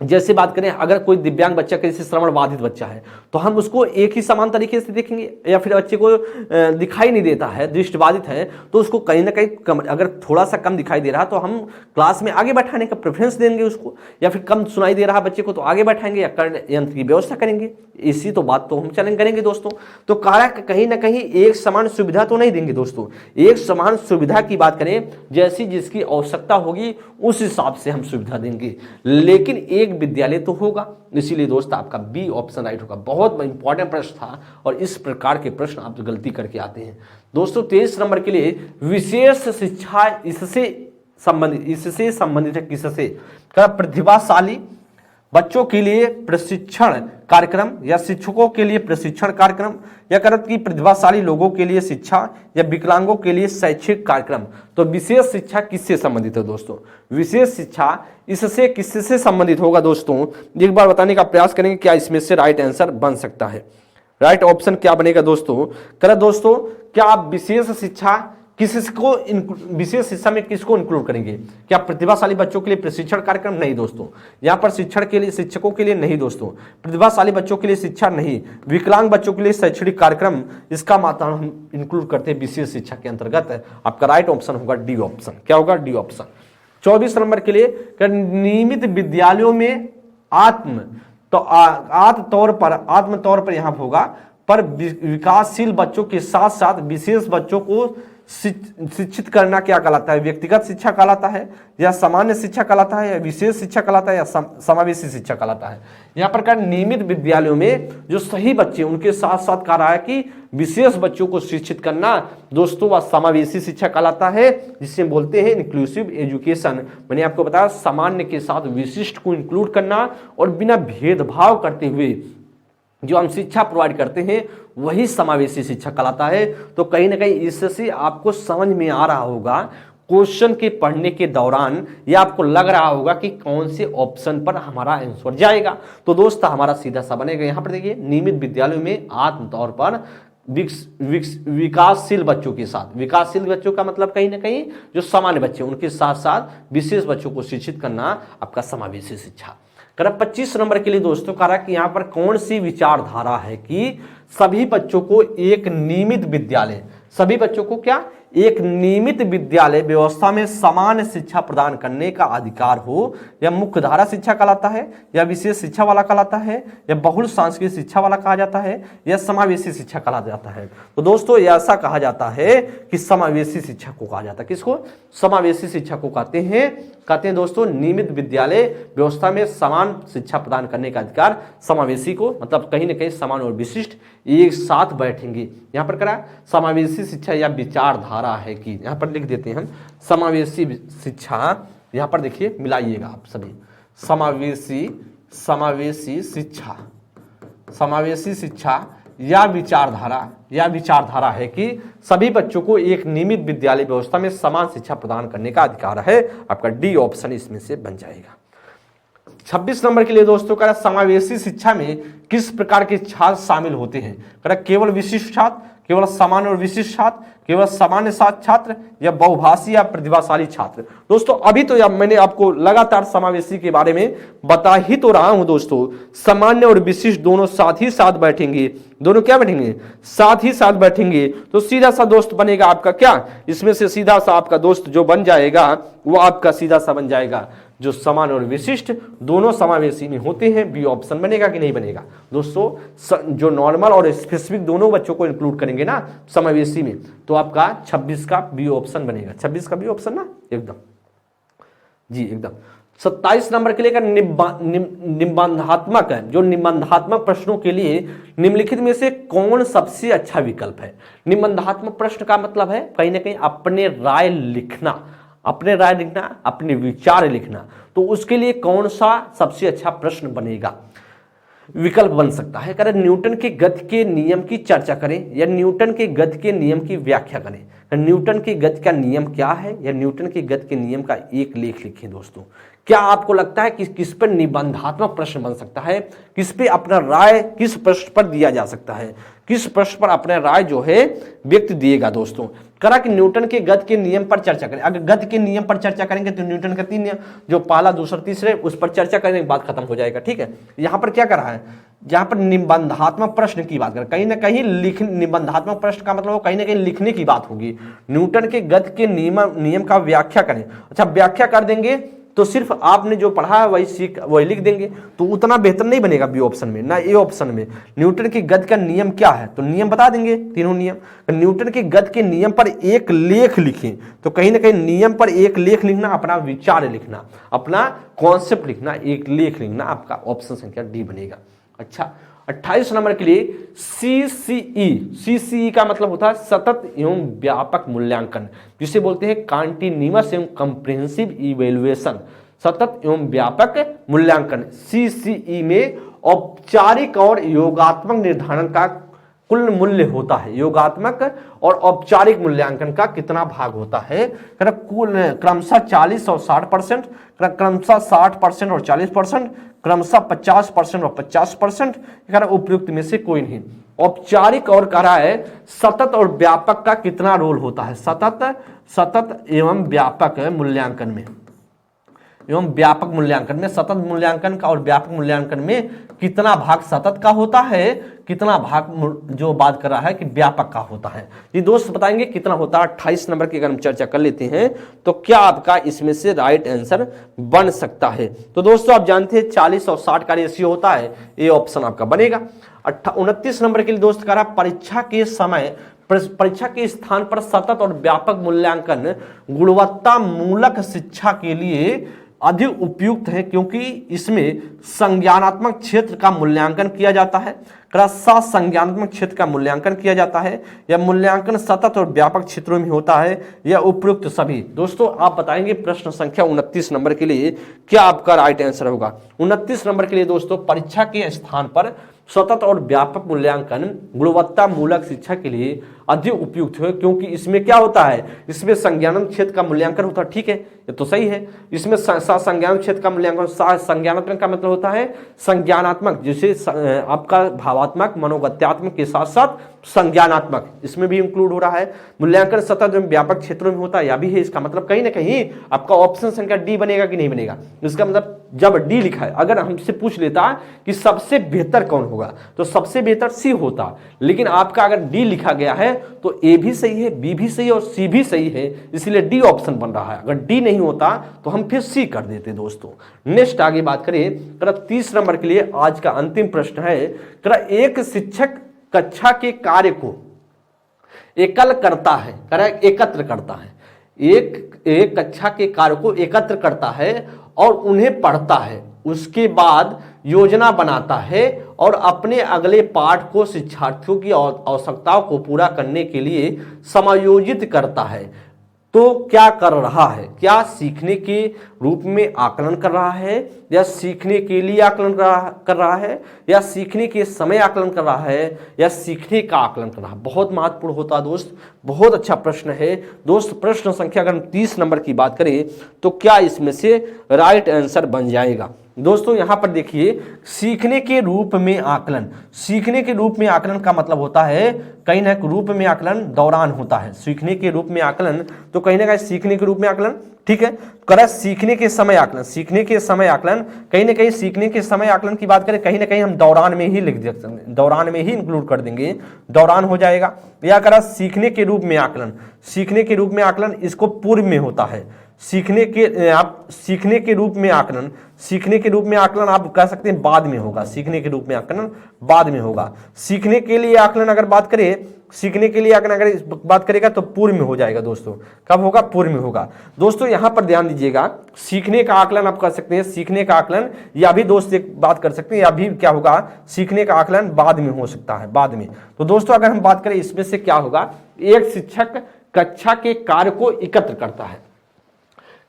जैसे बात करें अगर कोई दिव्यांग बच्चा जैसे श्रवण बाधित बच्चा है तो हम उसको एक ही समान तरीके से देखेंगे, या फिर बच्चे को दिखाई नहीं देता है, दृष्टिबाधित है, तो उसको कहीं ना कहीं अगर थोड़ा सा कम दिखाई दे रहा तो हम क्लास में आगे बैठाने का प्रेफरेंस देंगे उसको, या फिर कम सुनाई दे रहा बच्चे को तो आगे बैठाएंगे या यंत्र की व्यवस्था करेंगे। इसी तो बात तो हम चैलेंज करेंगे दोस्तों। तो कहीं ना कहीं एक समान सुविधा तो नहीं देंगे दोस्तों। एक समान सुविधा की बात करें, जैसी जिसकी आवश्यकता होगी उस हिसाब से हम सुविधा देंगे, लेकिन एक विद्यालय तो होगा। इसीलिए दोस्त आपका बी ऑप्शन राइट होगा। बहुत इंपॉर्टेंट प्रश्न था और इस प्रकार के प्रश्न आप गलती करके आते हैं दोस्तों। 23 नंबर के लिए विशेष शिक्षा इससे संबंधित है। किससे? प्रतिभाशाली बच्चों के लिए प्रशिक्षण कार्यक्रम या शिक्षकों के लिए प्रशिक्षण कार्यक्रम, या करत की प्रतिभाशाली लोगों के लिए शिक्षा या विकलांगों के लिए शैक्षिक कार्यक्रम। तो विशेष शिक्षा किससे संबंधित है दोस्तों? विशेष शिक्षा इससे किससे संबंधित होगा दोस्तों? एक बार बताने का प्रयास करेंगे क्या इसमें से राइट आंसर बन सकता है। राइट ऑप्शन क्या बनेगा दोस्तों? करें दोस्तों, क्या आप विशेष शिक्षा किसको विशेष शिक्षा में किसको इंक्लूड करेंगे? क्या प्रतिभाशाली बच्चों के लिए प्रशिक्षण कार्यक्रम? नहीं दोस्तों, यहाँ पर शिक्षण के लिए शिक्षकों के लिए नहीं दोस्तों, प्रतिभाशाली बच्चों के लिए शिक्षा नहीं, विकलांग बच्चों के लिए शैक्षणिक कार्यक्रम, इसका मात्रा हम इंक्लूड करते हैं विशेष शिक्षा के अंतर्गत। आपका राइट ऑप्शन होगा डी ऑप्शन। क्या होगा? D option. 24 नंबर के लिए नियमित विद्यालयों में आत्म तौर पर यहाँ होगा पर विकासशील बच्चों के साथ साथ विशेष बच्चों को शिक्षित करना क्या कहलाता है? व्यक्तिगत शिक्षा कहलाता है, या सामान्य शिक्षा कहलाता है, या विशेष शिक्षा कहलाता है, या समावेशी शिक्षा कहलाता है? यहाँ पर क्या नियमित विद्यालयों में जो सही बच्चे उनके साथ साथ कह रहा है कि विशेष बच्चों को शिक्षित करना दोस्तों वह समावेशी शिक्षा कहलाता है, जिसे बोलते हैं इंक्लूसिव एजुकेशन। मैंने आपको बताया सामान्य के साथ विशिष्ट को इंक्लूड करना और बिना भेदभाव करते हुए जो हम शिक्षा प्रोवाइड करते हैं वही समावेशी शिक्षा कहलाता है। तो कहीं ना कहीं इससे आपको समझ में आ रहा होगा क्वेश्चन के पढ़ने के दौरान, या आपको लग रहा होगा कि कौन से ऑप्शन पर हमारा आंसर जाएगा। तो दोस्त हमारा सीधा सा बनेगा, यहाँ पर देखिए नियमित विद्यालयों में आत्म तौर पर विकासशील बच्चों के साथ, विकासशील बच्चों का मतलब कहीं ना कहीं जो सामान्य बच्चे उनके साथ साथ विशेष बच्चों को शिक्षित करना आपका समावेशी शिक्षा। 25 नंबर के लिए दोस्तों कह रहा है कि यहाँ पर कौन सी विचारधारा है कि सभी बच्चों को एक नियमित विद्यालय, सभी बच्चों को क्या एक नियमित विद्यालय व्यवस्था में समान शिक्षा प्रदान करने का अधिकार हो, या मुख्यधारा शिक्षा कहलाता है, या विशेष शिक्षा वाला कहलाता है, या बहुल सांस्कृतिक शिक्षा वाला कहा जाता है, या समावेशी शिक्षा कहा जाता है? तो दोस्तों ऐसा कहा जाता है कि समावेशी शिक्षा को कहा जाता है। किसको? समावेशी शिक्षा को कहते हैं दोस्तों नियमित विद्यालय व्यवस्था में समान शिक्षा प्रदान करने का अधिकार। समावेशी को मतलब कहीं ना कहीं समान और विशिष्ट एक साथ बैठेंगे। यहाँ पर करा समावेशी शिक्षा या विचारधारा है कि यहाँ पर लिख देते हैं हम समावेशी शिक्षा। यहाँ पर देखिए मिलाइएगा आप सभी, समावेशी शिक्षा या विचारधारा है कि सभी बच्चों को एक नियमित विद्यालय व्यवस्था में समान शिक्षा प्रदान करने का अधिकार है। आपका डी ऑप्शन इसमें से बन जाएगा। 26 नंबर के लिए दोस्तों का समावेशी शिक्षा में किस प्रकार के छात्र शामिल होते हैं? केवल विशिष्ट छात्र, केवल सामान्य और विशिष्ट छात्र, केवल सामान्य छात्र, या बहुभाषी या प्रतिभाशाली छात्र? दोस्तों अभी तो मैंने आपको लगातार समावेशी के बारे में बता ही तो रहा हूं दोस्तों। सामान्य और विशिष्ट दोनों साथ ही साथ बैठेंगे, दोनों क्या बैठेंगे? साथ ही साथ बैठेंगे। तो सीधा सा दोस्त बनेगा आपका क्या? इसमें से सीधा सा आपका दोस्त जो बन जाएगा वो आपका सीधा सा बन जाएगा जो समान और विशिष्ट दोनों समावेशी में होते हैं। बी ऑप्शन बनेगा कि नहीं बनेगा दोस्तों? जो नॉर्मल और स्पेसिफिक दोनों बच्चों को इंक्लूड करेंगे ना समावेशी में, तो आपका 26 का बी ऑप्शन बनेगा। 26 का बी ऑप्शन ना एकदम जी एकदम। 27 नंबर के लिए निबंधात्मक प्रश्नों के लिए निम्नलिखित में से कौन सबसे अच्छा विकल्प है? निबंधात्मक प्रश्न का मतलब है कहीं ना कहीं अपने राय लिखना, अपने विचार लिखना। तो उसके लिए कौन सा सबसे अच्छा प्रश्न बनेगा, विकल्प बन सकता है? करें न्यूटन के गति के नियम की चर्चा करें, या न्यूटन के गति के नियम की व्याख्या करें। न्यूटन के गति का नियम क्या है, या न्यूटन के गति के नियम का एक लेख लिखें। दोस्तों क्या आपको लगता है कि किस पर निबंधात्मक प्रश्न बन सकता है? किस पे अपना राय किस प्रश्न पर दिया जा सकता है? किस प्रश्न पर अपना राय जो है व्यक्त दिएगा? दोस्तों करा कि न्यूटन के गति के नियम पर चर्चा करें। अगर गति के नियम पर चर्चा करेंगे तो न्यूटन के 3 नियम, जो पहला दूसरा तीसरे, उस पर चर्चा करने के बाद खत्म हो जाएगा। ठीक है, यहाँ पर क्या कर रहा है? यहाँ पर निबंधात्मक प्रश्न की बात कर, कहीं ना कहीं निबंधात्मक प्रश्न का मतलब कहीं ना कहीं लिखने की बात होगी। न्यूटन के गति के नियम का व्याख्या करें। अच्छा, व्याख्या कर देंगे तो सिर्फ आपने जो पढ़ा है वही लिख देंगे, तो उतना बेहतर नहीं बनेगा बी ऑप्शन में ना ए ऑप्शन में। न्यूटन की गति का नियम क्या है तो नियम बता देंगे, तीनों नियम। न्यूटन की गति के नियम पर एक लेख लिखें, तो कहीं ना कहीं नियम पर एक लेख लिखना, अपना विचार लिखना, अपना कॉन्सेप्ट लिखना, एक लेख लिखना, आपका ऑप्शन संख्या डी बनेगा। अच्छा, 28 नंबर के लिए सीसीई का मतलब होता है सतत एवं व्यापक मूल्यांकन, जिसे बोलते हैं कॉन्टिन्यूअस एवं कॉम्प्रिहेंसिव इवैल्यूएशन। सतत एवं व्यापक मूल्यांकन CCE में औपचारिक और योगात्मक निर्धारण का कुल मूल्य होता है। योगात्मक और औपचारिक मूल्यांकन का कितना भाग होता है? कुल क्रमशः 40 और 60%, क्रमशः 60% और 40%, क्रमशः 50% और 50%, उपयुक्त में से कोई नहीं। औपचारिक और कह रहा है सतत और व्यापक का कितना रोल होता है? सतत एवं व्यापक मूल्यांकन में, एवं व्यापक मूल्यांकन में, सतत मूल्यांकन का और व्यापक मूल्यांकन में कितना भाग सतत का होता है, कितना भाग जो बात कर रहा है कि व्यापक का होता है? ये दोस्त बताएंगे कितना होता है। 28 नंबर की अगर हम चर्चा कर लेते हैं तो क्या आपका इसमें से राइट आंसर बन सकता है? तो दोस्तों आप जानते हैं 40 और 60 का रेशियो होता है, ये ऑप्शन आपका बनेगा। 29 नंबर के लिए दोस्त कह रहा परीक्षा के स्थान पर सतत और व्यापक मूल्यांकन गुणवत्ता मूलक शिक्षा के लिए अधिक उपयुक्त है, क्योंकि इसमें संज्ञानात्मक क्षेत्र का मूल्यांकन किया जाता है। संज्ञानात्मक क्षेत्र का मूल्यांकन किया जाता है। यह मूल्यांकन सतत और व्यापक क्षेत्रों में होता है, यह उपयुक्त सभी। दोस्तों आप बताएंगे प्रश्न संख्या 29 नंबर के लिए क्या आपका राइट आंसर होगा? 29 नंबर के लिए दोस्तों परीक्षा के स्थान पर सतत और व्यापक मूल्यांकन गुणवत्ता मूलक शिक्षा के लिए अधिक उपयुक्त है, क्योंकि इसमें क्या होता है? इसमें संज्ञानात्मक क्षेत्र का मूल्यांकन होता है। ठीक है, ये तो सही है। इसमें संज्ञानात्मक क्षेत्र का मूल्यांकन, संज्ञानात्मक का मतलब होता है संज्ञानात्मक, जिसे आपका भावात्मक मनोगत्यात्मक के साथ साथ संज्ञानात्मक, इसमें भी इंक्लूड हो रहा है। मूल्यांकन सतत एवं व्यापक क्षेत्रों में होता है, या भी है। इसका मतलब कहीं ना कहीं आपका ऑप्शन संख्या डी बनेगा कि नहीं बनेगा? इसका मतलब जब डी लिखा है, अगर हमसे पूछ लेता कि सबसे बेहतर कौन होगा तो सबसे बेहतर सी होता, लेकिन आपका अगर डी लिखा गया है तो ए भी सही है, बी भी सही है और सी भी सही है, इसलिए डी ऑप्शन बन रहा है। अगर डी नहीं होता तो हम फिर सी कर देते। दोस्तों नेक्स्ट आगे बात करें, 30 नंबर के लिए आज का अंतिम प्रश्न है। एक शिक्षक कक्षा के कार्य को एकत्र करता है, एक कक्षा के कार्य को एकत्र करता है और उन्हें पढ़ता है, उसके बाद योजना बनाता है और अपने अगले पाठ को शिक्षार्थियों की आवश्यकताओं को पूरा करने के लिए समायोजित करता है। तो क्या कर रहा है? क्या सीखने के रूप में आकलन कर रहा है, या सीखने के लिए आकलन कर रहा है, या सीखने के समय आकलन कर रहा है, या सीखने का आकलन कर रहा है? बहुत महत्वपूर्ण होता है दोस्त, बहुत अच्छा प्रश्न है दोस्त। प्रश्न संख्या अगर हम 30 नंबर की बात करें तो क्या इसमें से राइट आंसर बन जाएगा? दोस्तों यहां पर देखिए, सीखने के रूप में आकलन, सीखने के रूप में आकलन का मतलब होता है कहीं ना कहीं रूप में आकलन दौरान होता है। सीखने के रूप में आकलन तो कहीं ना कहीं सीखने के रूप में आकलन, ठीक है। करें सीखने के समय आकलन, सीखने के समय आकलन कहीं ना कहीं सीखने के समय आकलन की बात करें कहीं ना कहीं हम दौरान में ही लिख देते हैं, दौरान में ही इंक्लूड कर देंगे, दौरान हो जाएगा। या करा सीखने के रूप में आकलन, सीखने के रूप में आकलन इसको पूर्व में होता है। सीखने के रूप में आकलन, सीखने के रूप में आकलन आप कह सकते हैं बाद में होगा, सीखने के रूप में आकलन बाद में होगा। सीखने के लिए आकलन अगर बात करें, सीखने के लिए आकलन अगर बात करेगा तो पूर्व में हो जाएगा दोस्तों। कब होगा? पूर्व में होगा। दोस्तों यहां पर ध्यान दीजिएगा, सीखने का आकलन आप कर सकते हैं, सीखने का आकलन, या भी दोस्त एक बात कर सकते हैं, या भी क्या होगा, सीखने का आकलन बाद में हो सकता है, बाद में। तो दोस्तों अगर हम बात करें इसमें से क्या होगा, एक शिक्षक कक्षा के कार्य को एकत्र करता है,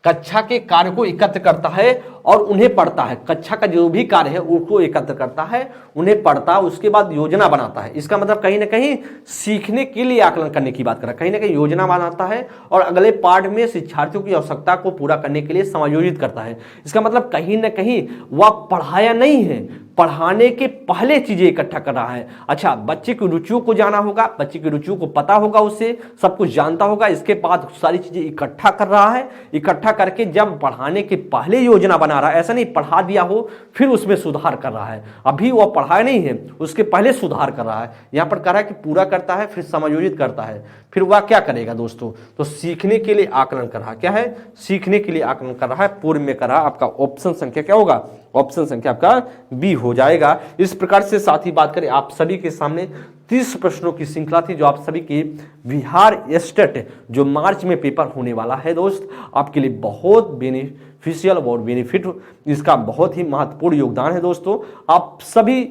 कक्षा के कार्य को एकत्र करता है और उन्हें पढ़ता है। कक्षा का जो भी कार्य है उसको एकत्र करता है, उन्हें पढ़ता है, उसके बाद योजना बनाता है। इसका मतलब कहीं ना कहीं सीखने के लिए आकलन करने की बात कर रहा है, कहीं ना कहीं योजना बनाता है और अगले पाठ में शिक्षार्थियों की आवश्यकता को पूरा करने के लिए समायोजित करता है। इसका मतलब कहीं ना कहीं वह पढ़ाया नहीं है, पढ़ाने के पहले चीजें इकट्ठा कर रहा है। अच्छा, बच्चे की रुचियों को जाना होगा, बच्चे की रुचियों को पता होगा, उससे सब कुछ जानता होगा, इसके बाद सारी चीजें इकट्ठा कर रहा है। इकट्ठा करके जब पढ़ाने के पहले योजना बना रहा है, ऐसा नहीं पढ़ा दिया हो फिर उसमें सुधार कर रहा है, अभी वो पढ़ाया नहीं है उसके पहले सुधार कर रहा है। यहां पर कह रहा है कि पूरा करता है फिर समायोजित करता है, फिर वह क्या करेगा दोस्तों, तो सीखने के लिए आकलन कर रहा है। क्या है? सीखने के लिए आकलन कर रहा है, पूर्व में कर रहा है। आपका ऑप्शन संख्या क्या होगा? ऑप्शन संख्या आपका बी हो जाएगा। इस प्रकार से साथ ही बात करें, आप सभी के सामने 30 प्रश्नों की श्रृंखला थी जो आप सभी की बिहार स्टेट जो मार्च में पेपर होने वाला है दोस्त, आपके लिए बहुत बेनिफिशियल और बेनिफिट, इसका बहुत ही महत्वपूर्ण योगदान है दोस्तों। आप सभी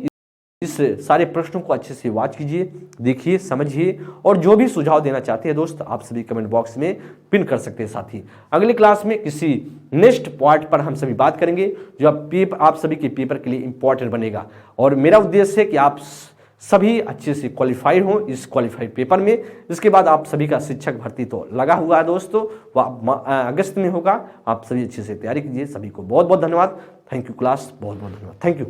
इस सारे प्रश्नों को अच्छे से वॉच कीजिए, देखिए, समझिए, और जो भी सुझाव देना चाहते हैं दोस्त आप सभी कमेंट बॉक्स में पिन कर सकते हैं। साथ ही अगली क्लास में किसी नेक्स्ट पॉइंट पर हम सभी बात करेंगे जो आप सभी के पेपर के लिए इंपॉर्टेंट बनेगा, और मेरा उद्देश्य है कि आप सभी अच्छे से क्वालिफाइड हों इस क्वालिफाइड पेपर में। इसके बाद आप सभी का शिक्षक भर्ती तो लगा हुआ है दोस्तों, वह अगस्त में होगा। आप सभी अच्छे से तैयारी कीजिए। सभी को बहुत बहुत धन्यवाद। थैंक यू क्लास, बहुत बहुत धन्यवाद। Thank you.